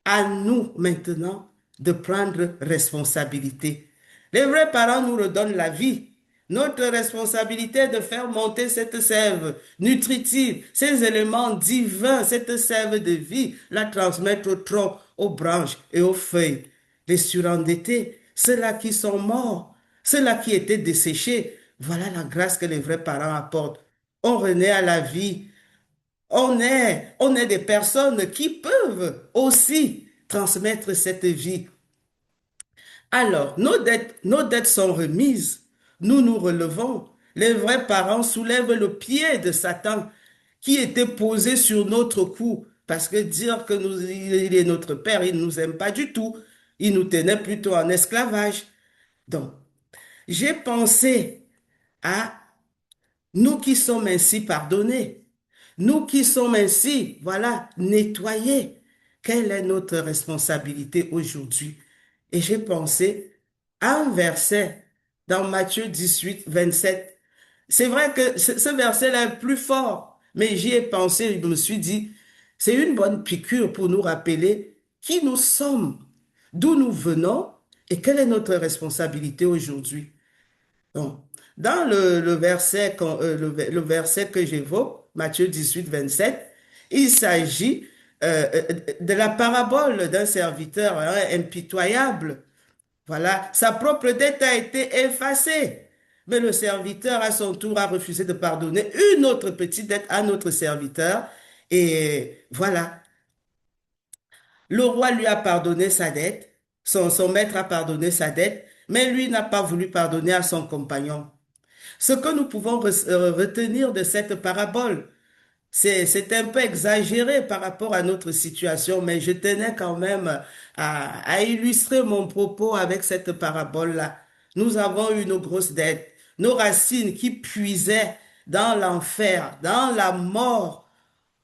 à nous maintenant de prendre responsabilité. Les vrais parents nous redonnent la vie. Notre responsabilité est de faire monter cette sève nutritive, ces éléments divins, cette sève de vie, la transmettre au tronc, aux branches et aux feuilles. Les surendettés, ceux-là qui sont morts, ceux-là qui étaient desséchés, voilà la grâce que les vrais parents apportent. On renaît à la vie. On est des personnes qui peuvent aussi transmettre cette vie. Alors, nos dettes sont remises. Nous nous relevons. Les vrais parents soulèvent le pied de Satan qui était posé sur notre cou. Parce que dire que il est notre père, il ne nous aime pas du tout. Il nous tenait plutôt en esclavage. Donc, j'ai pensé à nous qui sommes ainsi pardonnés. Nous qui sommes ainsi, voilà, nettoyés. Quelle est notre responsabilité aujourd'hui? Et j'ai pensé à un verset dans Matthieu 18, 27. C'est vrai que ce verset-là est plus fort, mais j'y ai pensé, je me suis dit, c'est une bonne piqûre pour nous rappeler qui nous sommes, d'où nous venons et quelle est notre responsabilité aujourd'hui. Donc, dans le verset, le verset que j'évoque, Matthieu 18, 27, il s'agit de la parabole d'un serviteur impitoyable. Voilà, sa propre dette a été effacée. Mais le serviteur, à son tour, a refusé de pardonner une autre petite dette à notre serviteur. Et voilà, le roi lui a pardonné sa dette, son maître a pardonné sa dette, mais lui n'a pas voulu pardonner à son compagnon. Ce que nous pouvons retenir de cette parabole, c'est un peu exagéré par rapport à notre situation, mais je tenais quand même à illustrer mon propos avec cette parabole-là. Nous avons une grosse dette. Nos racines qui puisaient dans l'enfer, dans la mort,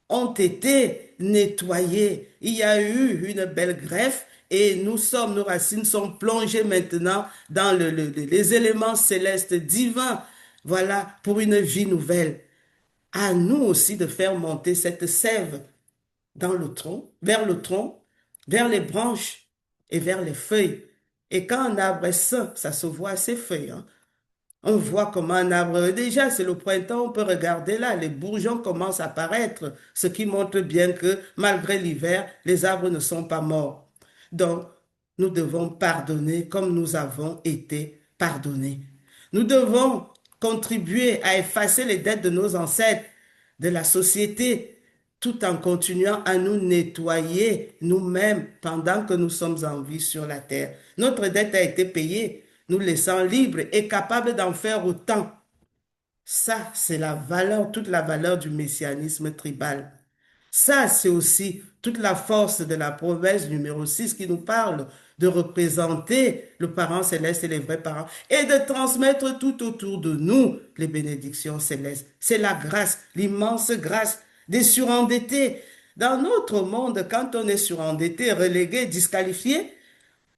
ont été nettoyées. Il y a eu une belle greffe et nos racines sont plongées maintenant dans les éléments célestes divins. Voilà, pour une vie nouvelle. À nous aussi de faire monter cette sève dans le tronc, vers les branches et vers les feuilles. Et quand un arbre est sain, ça se voit à ses feuilles. Hein. On voit comment un arbre, déjà c'est le printemps, on peut regarder là, les bourgeons commencent à apparaître, ce qui montre bien que malgré l'hiver, les arbres ne sont pas morts. Donc, nous devons pardonner comme nous avons été pardonnés. Nous devons contribuer à effacer les dettes de nos ancêtres, de la société, tout en continuant à nous nettoyer nous-mêmes pendant que nous sommes en vie sur la terre. Notre dette a été payée, nous laissant libres et capables d'en faire autant. Ça, c'est la valeur, toute la valeur du messianisme tribal. Ça, c'est aussi toute la force de la promesse numéro 6 qui nous parle de représenter le parent céleste et les vrais parents et de transmettre tout autour de nous les bénédictions célestes. C'est la grâce, l'immense grâce des surendettés. Dans notre monde, quand on est surendetté, relégué, disqualifié,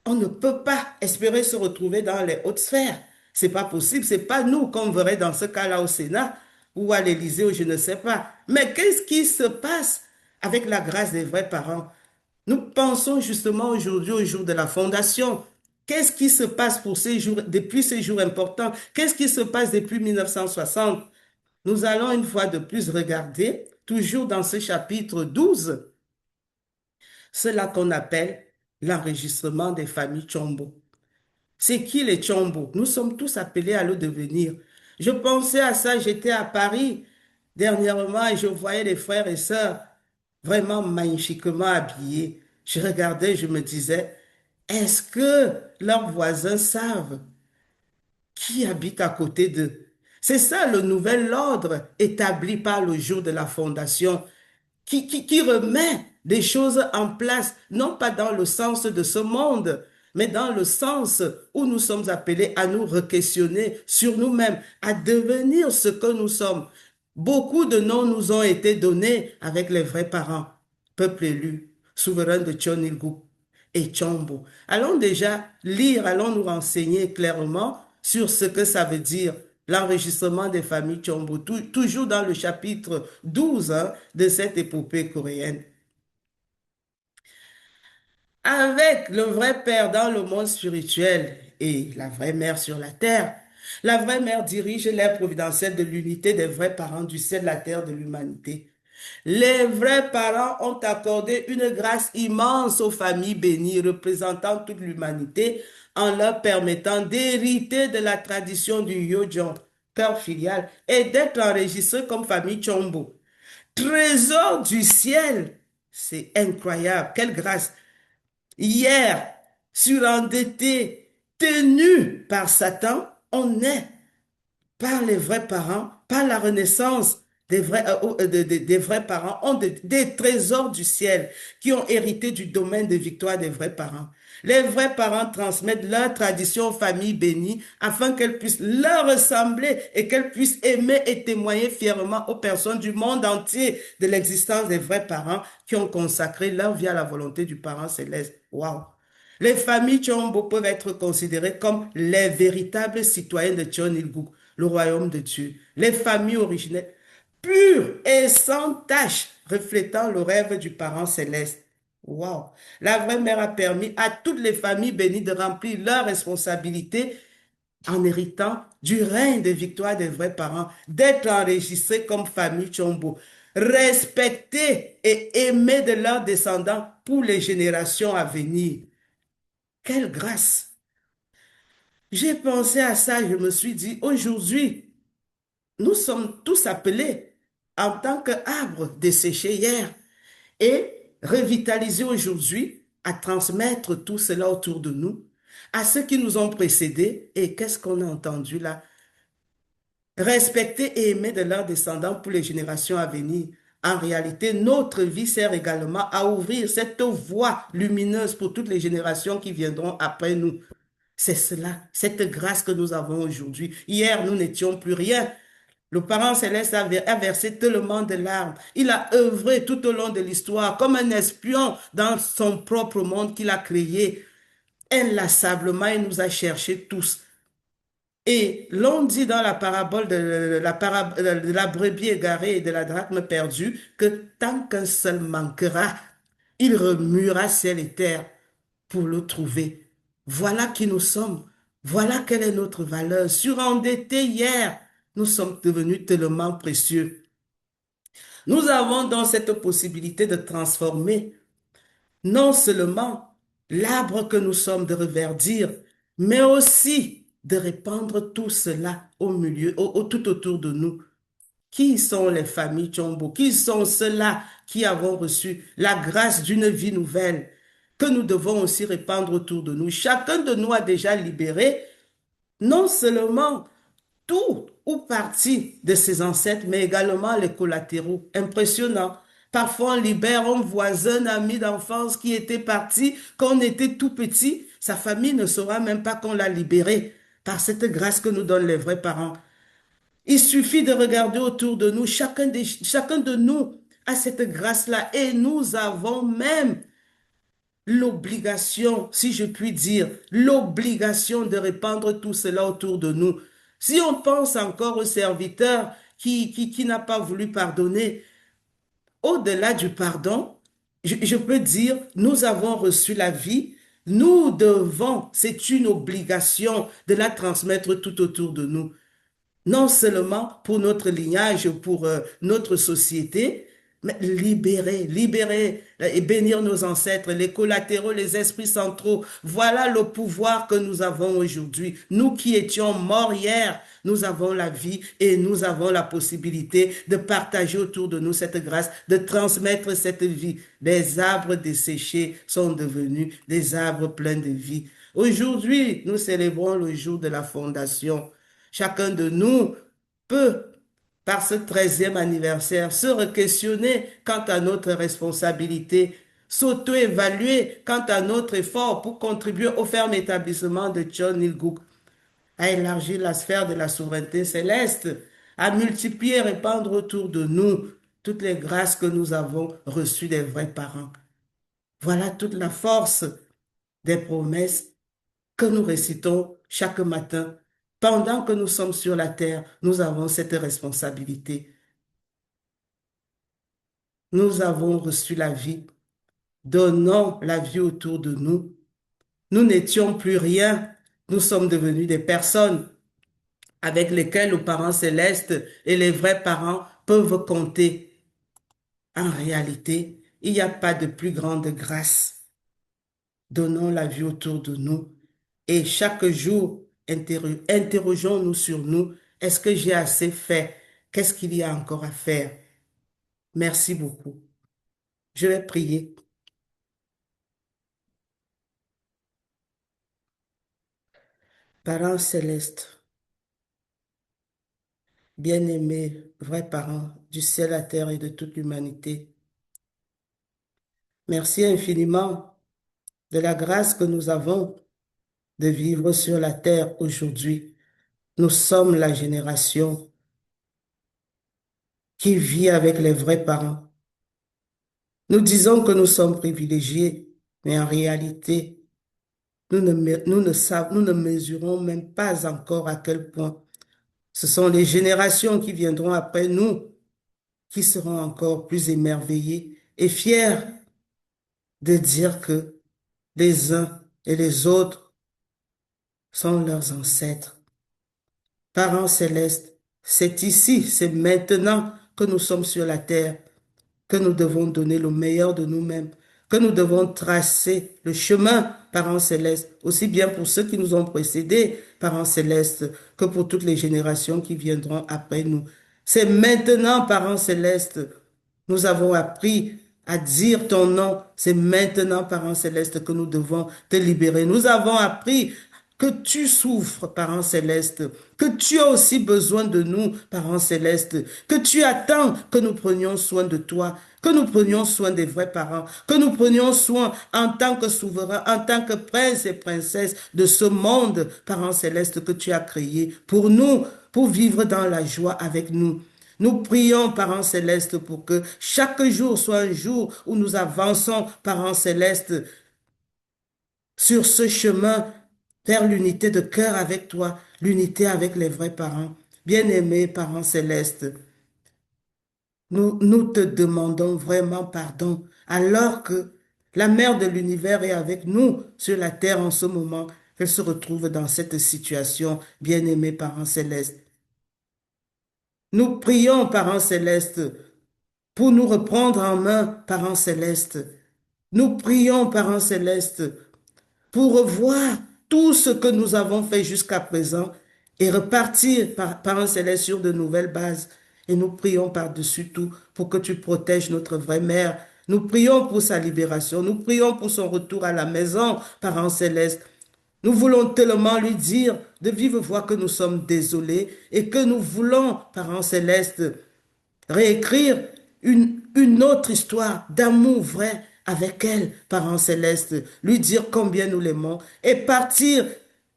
on ne peut pas espérer se retrouver dans les hautes sphères. C'est pas possible, c'est pas nous qu'on verrait dans ce cas-là au Sénat ou à l'Élysée ou je ne sais pas. Mais qu'est-ce qui se passe avec la grâce des vrais parents? Nous pensons justement aujourd'hui au jour de la fondation. Qu'est-ce qui se passe pour ces jours, depuis ces jours importants? Qu'est-ce qui se passe depuis 1960? Nous allons une fois de plus regarder, toujours dans ce chapitre 12, cela qu'on appelle l'enregistrement des familles Tchombo. C'est qui les Tchombo? Nous sommes tous appelés à le devenir. Je pensais à ça, j'étais à Paris dernièrement et je voyais les frères et sœurs vraiment magnifiquement habillés. Je regardais, je me disais, est-ce que leurs voisins savent qui habite à côté d'eux? C'est ça le nouvel ordre établi par le jour de la fondation qui remet des choses en place, non pas dans le sens de ce monde, mais dans le sens où nous sommes appelés à nous re-questionner sur nous-mêmes, à devenir ce que nous sommes. Beaucoup de noms nous ont été donnés avec les vrais parents, peuple élu, souverain de Tchonilgou et Tchombo. Allons déjà lire, allons nous renseigner clairement sur ce que ça veut dire l'enregistrement des familles Chombo, toujours dans le chapitre 12 hein, de cette épopée coréenne. Avec le vrai père dans le monde spirituel et la vraie mère sur la terre, la vraie mère dirige l'ère providentielle de l'unité des vrais parents du ciel, de la terre, de l'humanité. Les vrais parents ont accordé une grâce immense aux familles bénies représentant toute l'humanité en leur permettant d'hériter de la tradition du Yojong, cœur filial, et d'être enregistrés comme famille Chombo. Trésor du ciel, c'est incroyable, quelle grâce! Hier, surendetté, tenu par Satan, on est par les vrais parents, par la renaissance des vrais parents, ont des trésors du ciel qui ont hérité du domaine de victoire des vrais parents. Les vrais parents transmettent leur tradition aux familles bénies afin qu'elles puissent leur ressembler et qu'elles puissent aimer et témoigner fièrement aux personnes du monde entier de l'existence des vrais parents qui ont consacré leur vie à la volonté du parent céleste. Waouh! Les familles Chombo peuvent être considérées comme les véritables citoyens de Cheonilguk, le royaume de Dieu. Les familles originelles, pures et sans tache, reflétant le rêve du parent céleste. Wow! La vraie mère a permis à toutes les familles bénies de remplir leurs responsabilités en héritant du règne de victoire des vrais parents, d'être enregistrés comme famille Chombo, respectés et aimés de leurs descendants pour les générations à venir. Quelle grâce! J'ai pensé à ça, je me suis dit, aujourd'hui, nous sommes tous appelés en tant qu'arbres desséchés hier et revitalisés aujourd'hui à transmettre tout cela autour de nous, à ceux qui nous ont précédés. Et qu'est-ce qu'on a entendu là? Respecter et aimer de leurs descendants pour les générations à venir. En réalité, notre vie sert également à ouvrir cette voie lumineuse pour toutes les générations qui viendront après nous. C'est cela, cette grâce que nous avons aujourd'hui. Hier, nous n'étions plus rien. Le parent céleste a versé tellement de larmes. Il a œuvré tout au long de l'histoire comme un espion dans son propre monde qu'il a créé. Inlassablement, il nous a cherchés tous. Et l'on dit dans la parabole de la brebis égarée et de la drachme perdue que tant qu'un seul manquera, il remuera ciel et terre pour le trouver. Voilà qui nous sommes. Voilà quelle est notre valeur. Surendettés hier, nous sommes devenus tellement précieux. Nous avons donc cette possibilité de transformer non seulement l'arbre que nous sommes de reverdir, mais aussi de répandre tout cela au milieu, tout autour de nous. Qui sont les familles Chombo? Qui sont ceux-là qui avons reçu la grâce d'une vie nouvelle que nous devons aussi répandre autour de nous? Chacun de nous a déjà libéré non seulement tout ou partie de ses ancêtres, mais également les collatéraux. Impressionnant. Parfois, on libère un voisin, un ami d'enfance qui était parti quand on était tout petit. Sa famille ne saura même pas qu'on l'a libéré par cette grâce que nous donnent les vrais parents. Il suffit de regarder autour de nous. Chacun de nous a cette grâce-là et nous avons même l'obligation, si je puis dire, l'obligation de répandre tout cela autour de nous. Si on pense encore au serviteur qui n'a pas voulu pardonner, au-delà du pardon, je peux dire, nous avons reçu la vie, nous devons, c'est une obligation de la transmettre tout autour de nous. Non seulement pour notre lignage, pour notre société, mais libérer et bénir nos ancêtres, les collatéraux, les esprits centraux. Voilà le pouvoir que nous avons aujourd'hui. Nous qui étions morts hier, nous avons la vie et nous avons la possibilité de partager autour de nous cette grâce, de transmettre cette vie. Les arbres desséchés sont devenus des arbres pleins de vie. Aujourd'hui, nous célébrons le jour de la fondation. Chacun de nous peut, par ce 13e anniversaire, se re-questionner quant à notre responsabilité, s'auto-évaluer quant à notre effort pour contribuer au ferme établissement de Cheonilguk, à élargir la sphère de la souveraineté céleste, à multiplier et répandre autour de nous toutes les grâces que nous avons reçues des vrais parents. Voilà toute la force des promesses que nous récitons chaque matin Pendant que nous sommes sur la terre, nous avons cette responsabilité. Nous avons reçu la vie. Donnons la vie autour de nous. Nous n'étions plus rien. Nous sommes devenus des personnes avec lesquelles le parent céleste et les vrais parents peuvent compter. En réalité, il n'y a pas de plus grande grâce. Donnons la vie autour de nous et chaque jour, interrogeons-nous sur nous. Est-ce que j'ai assez fait? Qu'est-ce qu'il y a encore à faire? Merci beaucoup. Je vais prier. Parents célestes, bien-aimés, vrais parents du ciel, la terre et de toute l'humanité, merci infiniment de la grâce que nous avons de vivre sur la terre aujourd'hui. Nous sommes la génération qui vit avec les vrais parents. Nous disons que nous sommes privilégiés, mais en réalité, nous ne mesurons même pas encore à quel point ce sont les générations qui viendront après nous qui seront encore plus émerveillés et fiers de dire que les uns et les autres sont leurs ancêtres. Parents célestes, c'est ici, c'est maintenant que nous sommes sur la terre, que nous devons donner le meilleur de nous-mêmes, que nous devons tracer le chemin, parents célestes, aussi bien pour ceux qui nous ont précédés, parents célestes, que pour toutes les générations qui viendront après nous. C'est maintenant, parents célestes, nous avons appris à dire ton nom. C'est maintenant, parents célestes, que nous devons te libérer. Nous avons appris que tu souffres, parents célestes, que tu as aussi besoin de nous, parents célestes, que tu attends que nous prenions soin de toi, que nous prenions soin des vrais parents, que nous prenions soin en tant que souverains, en tant que princes et princesses de ce monde, parents célestes, que tu as créé pour nous, pour vivre dans la joie avec nous. Nous prions, parents célestes, pour que chaque jour soit un jour où nous avançons, parents célestes, sur ce chemin vers l'unité de cœur avec toi, l'unité avec les vrais parents. Bien-aimés parents célestes, nous te demandons vraiment pardon alors que la mère de l'univers est avec nous sur la terre en ce moment, qu'elle se retrouve dans cette situation, bien-aimés parents célestes. Nous prions, parents célestes, pour nous reprendre en main, parents célestes. Nous prions, parents célestes, pour revoir tout ce que nous avons fait jusqu'à présent et repartir, parents célestes, sur de nouvelles bases. Et nous prions par-dessus tout pour que tu protèges notre vraie mère. Nous prions pour sa libération. Nous prions pour son retour à la maison, parents célestes. Nous voulons tellement lui dire de vive voix que nous sommes désolés et que nous voulons, parents célestes, réécrire une autre histoire d'amour vrai avec elle, parents célestes, lui dire combien nous l'aimons et partir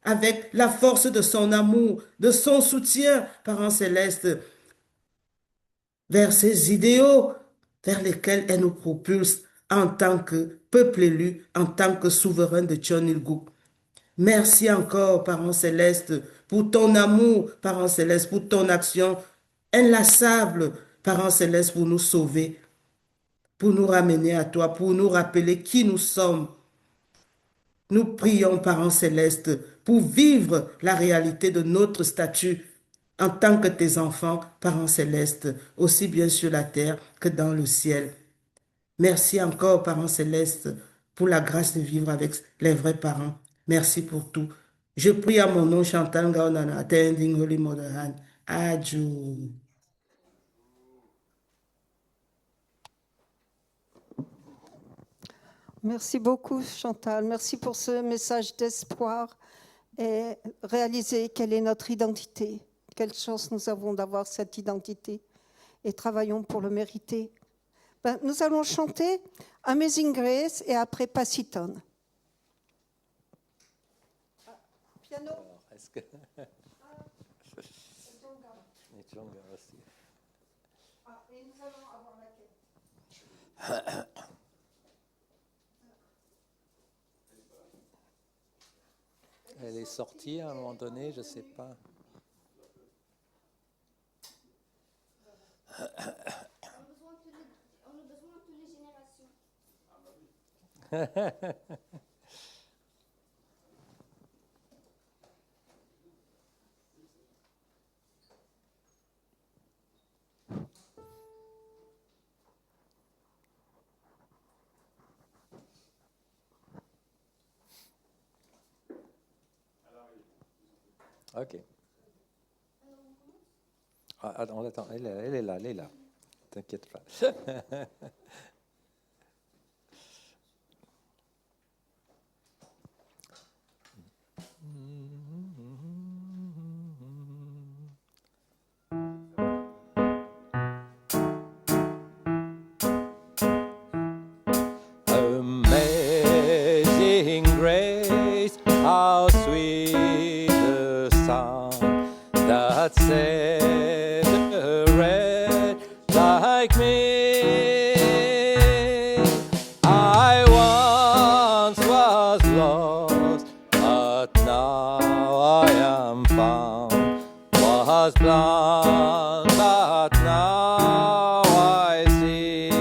avec la force de son amour, de son soutien, parents célestes, vers ses idéaux, vers lesquels elle nous propulse en tant que peuple élu, en tant que souverain de Tchon-Il-Gouk. Merci encore, parents célestes, pour ton amour, parents célestes, pour ton action inlassable, parents célestes, pour nous sauver, pour nous ramener à toi, pour nous rappeler qui nous sommes. Nous prions, parents célestes, pour vivre la réalité de notre statut en tant que tes enfants, parents célestes, aussi bien sur la terre que dans le ciel. Merci encore, parents célestes, pour la grâce de vivre avec les vrais parents. Merci pour tout. Je prie à mon nom, Chantal Gaonana, attending Holy Mother Han. Adieu. Merci beaucoup, Chantal. Merci pour ce message d'espoir et réaliser quelle est notre identité. Quelle chance nous avons d'avoir cette identité et travaillons pour le mériter. Nous allons chanter Amazing Grace et après Passiton. Piano. Est-ce que... aussi. Et nous allons avoir laquelle? Elle est sortie à un moment donné, je ne sais pas. Ok. Ah, on attend, elle est là. T'inquiète pas. Amazing grace, how sweet the sound that saved a wretch like me. I once was lost, but now I am found. Was blind, but now I see.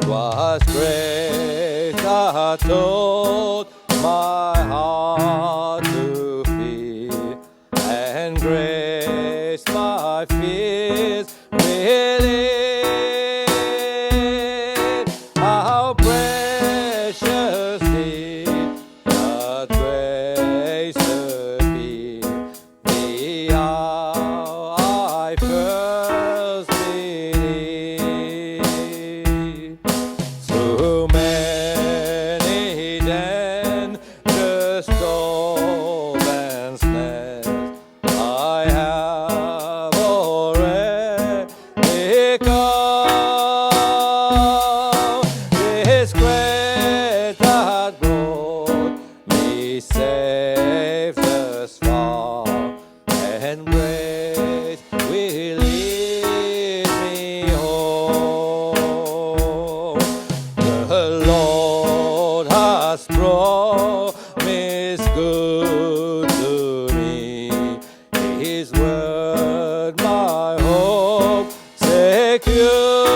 'Twas grace that taught my heart to fear, and grace my fears relieved. How precious did that grace appear the hour I first believed. Through many dangerous storms and snares, I have already come. This grace that brought me safe thus far, and grace will lead me home. The Lord has promised good to me. His word, my hope secure.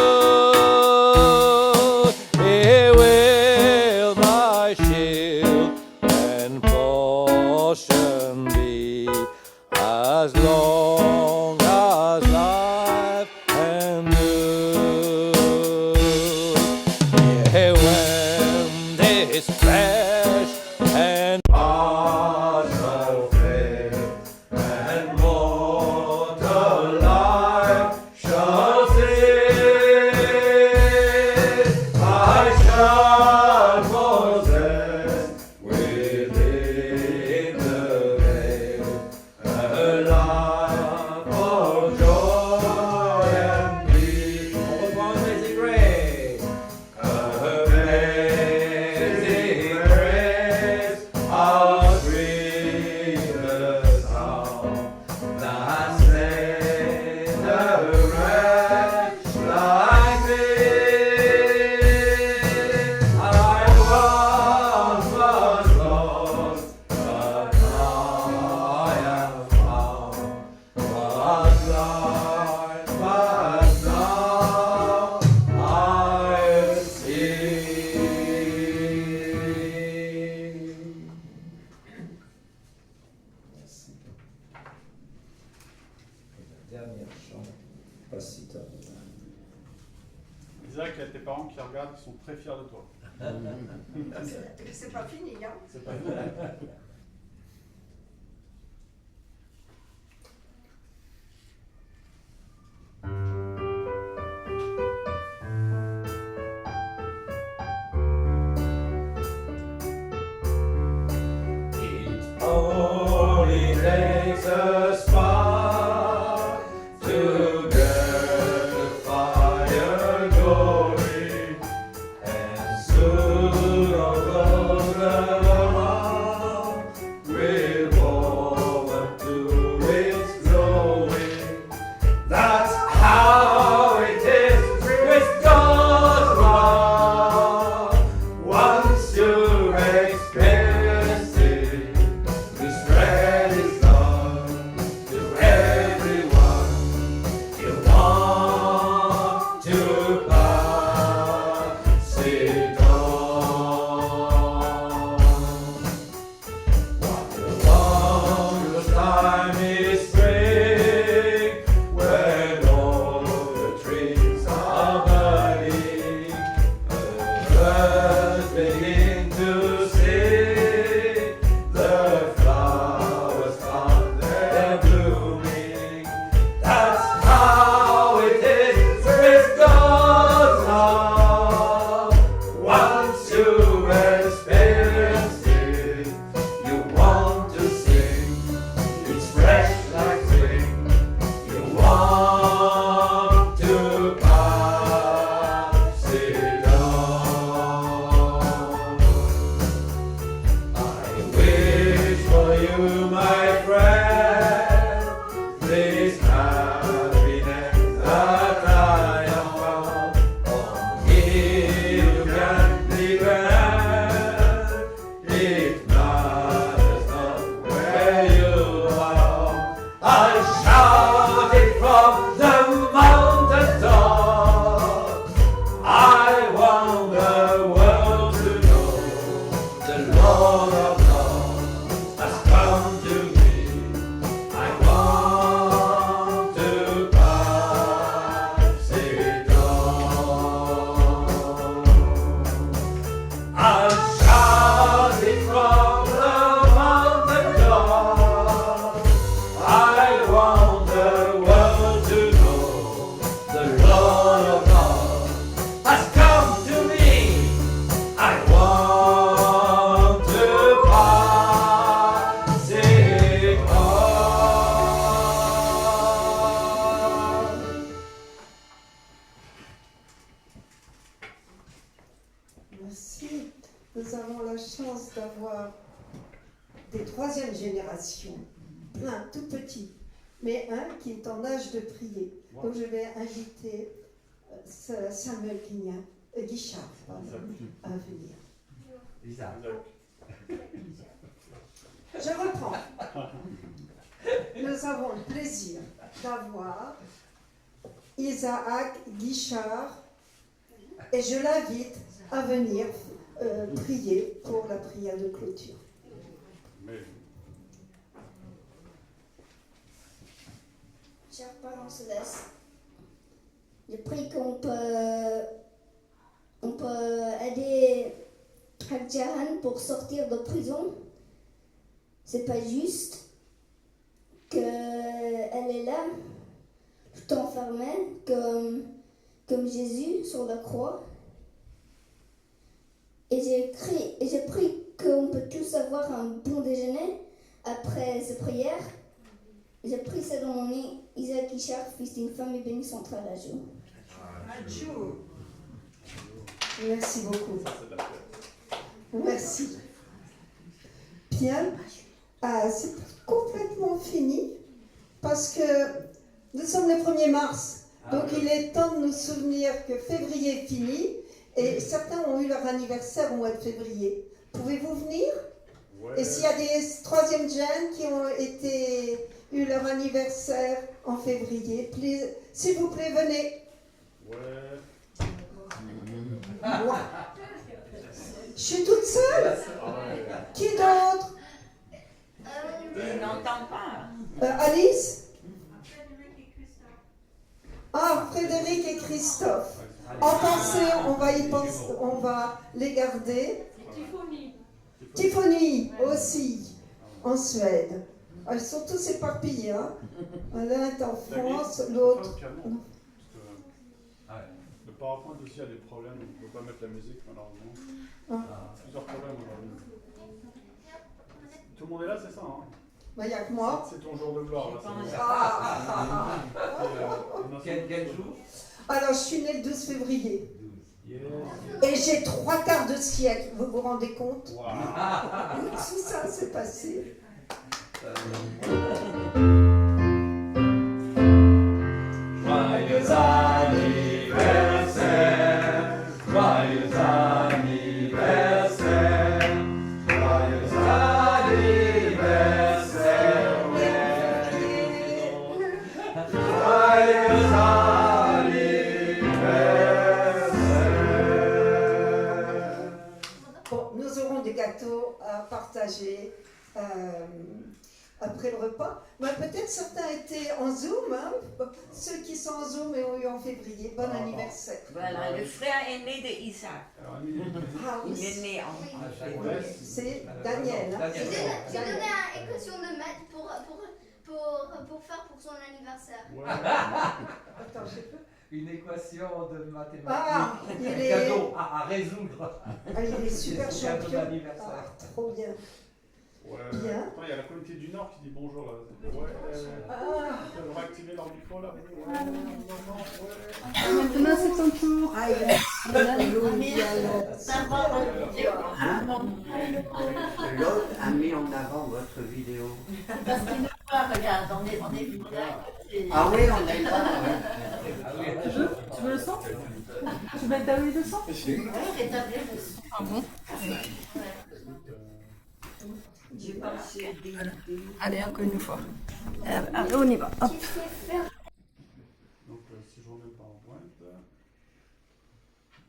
He will my shield and portion be, as long as life endures. Yeah, when this flesh and partial faith and mortal life shall cease, I shall possess within the veil a life of joy and peace. Amazing grace, amazing grace, how sweet the sound that saved a wretch like me. I once was lost, but now I am found. Was blind, but now I see. Dernière chant, Pasita. Isaac, il y a tes parents qui regardent, qui sont très fiers de toi. C'est pas fini, hein? C'est pas fini. It only takes a spark to get the fire going, and soon all those around will warm to its glowing. That's how it is with God's love. Once you're experienced it, the spread is done. Merci. Nous avons la chance d'avoir des troisième génération, plein, tout petits, mais un qui est en âge de prier. Donc je vais inviter Samuel Guichard à venir. Je reprends. Nous avons le plaisir d'avoir Isaac Guichard et je l'invite à venir prier pour la prière de clôture. Cher Parent Céleste, je prie qu'on peut aider Hadjahan pour sortir de prison. C'est pas juste qu'elle est là, tout enfermée, comme Jésus sur la croix. Et j'ai pris qu'on peut tous avoir un bon déjeuner après ces prières. J'ai pris selon mon nom, Isaac Guichard, fils d'une femme et bénissante à la joue. Merci beaucoup. Merci. Bien. C'est complètement fini parce que nous sommes le 1er mars. Donc il est temps de nous souvenir que février est fini et certains ont eu leur anniversaire au mois de février. Pouvez-vous venir? Et s'il y a des troisième jeunes qui ont eu leur anniversaire en février, s'il vous plaît, venez. Moi. Je suis toute seule. Qui d'autre? Il n'entend pas. Alice? Ah, Frédéric et Christophe. En pensée, on va les garder. Tiffany aussi, en Suède. Ils sont tous éparpillés. Hein. L'un est en France, l'autre. Le PowerPoint aussi a des problèmes, on ne peut pas mettre la musique malheureusement. Plusieurs problèmes aujourd'hui. Tout le monde est là, c'est ça hein? Il n'y a que moi. C'est ton jour de gloire. Quel jour? Alors, je suis née le 12 février. Et j'ai 3/4 de siècle, vous vous rendez compte? Tout ça s'est passé. Joyeux anniversaire, joyeux anniversaire, joyeux anniversaire, joyeux anniversaire. Bon, nous aurons des gâteaux à partager après le repas. Mais peut-être certains étaient en Zoom, hein? Ceux qui sont en Zoom et ont eu en février. Bon anniversaire. Voilà, le frère aîné de Isaac. Il est né en février. C'est Daniel. Hein? J'ai donné une équation de maths pour faire pour son anniversaire. Attends, je peux. Une équation de mathématiques. Ah, il est... cadeau à résoudre. Ah, il est super champion. d'anniversaire. Trop bien. Bien. Il y a la communauté du Nord qui dit bonjour là. Ils vont activer leur micro là. Maintenant c'est ton tour. L'autre a mis en avant votre vidéo. Parce qu'il ne voit, regarde, on est vidéos. Ah oui, on est là. Tu veux le son? Tu veux établir le son? Établir le son. Ah bon? Allez, encore une fois. Allez, on y va. Hop. Donc si je remets pas en pointe,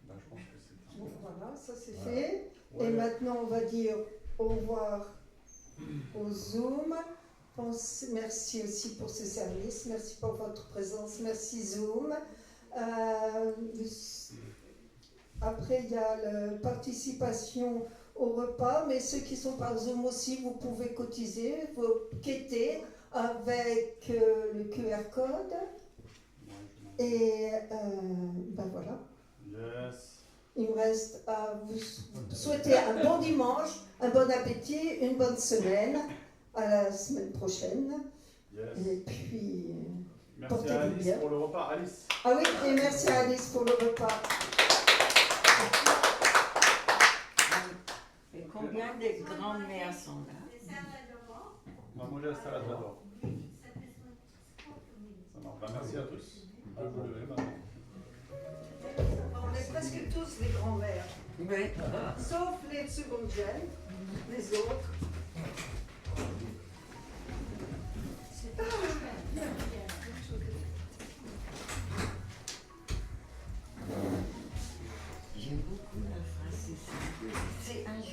je pense que c'est bon. Voilà, ça c'est fait. Et maintenant on va dire au revoir au Zoom. Merci aussi pour ce service. Merci pour votre présence. Merci Zoom. Après il y a la participation au repas, mais ceux qui sont par Zoom aussi, vous pouvez cotiser, vous quêter avec le QR code. Et ben voilà. Yes. Il me reste à vous souhaiter un bon dimanche, un bon appétit, une bonne semaine. À la semaine prochaine. Yes. Et puis, merci à Alice pour le repas. Alice. Ah oui, et merci à Alice pour le repas. Toutes les grandes-mères sont là. Vamos ya hasta la Salvador. Ça marche. Ben, merci à tous. Je vous lever maintenant. On est presque tous des grands-mères. Oui. Sauf les secondes gènes, les autres.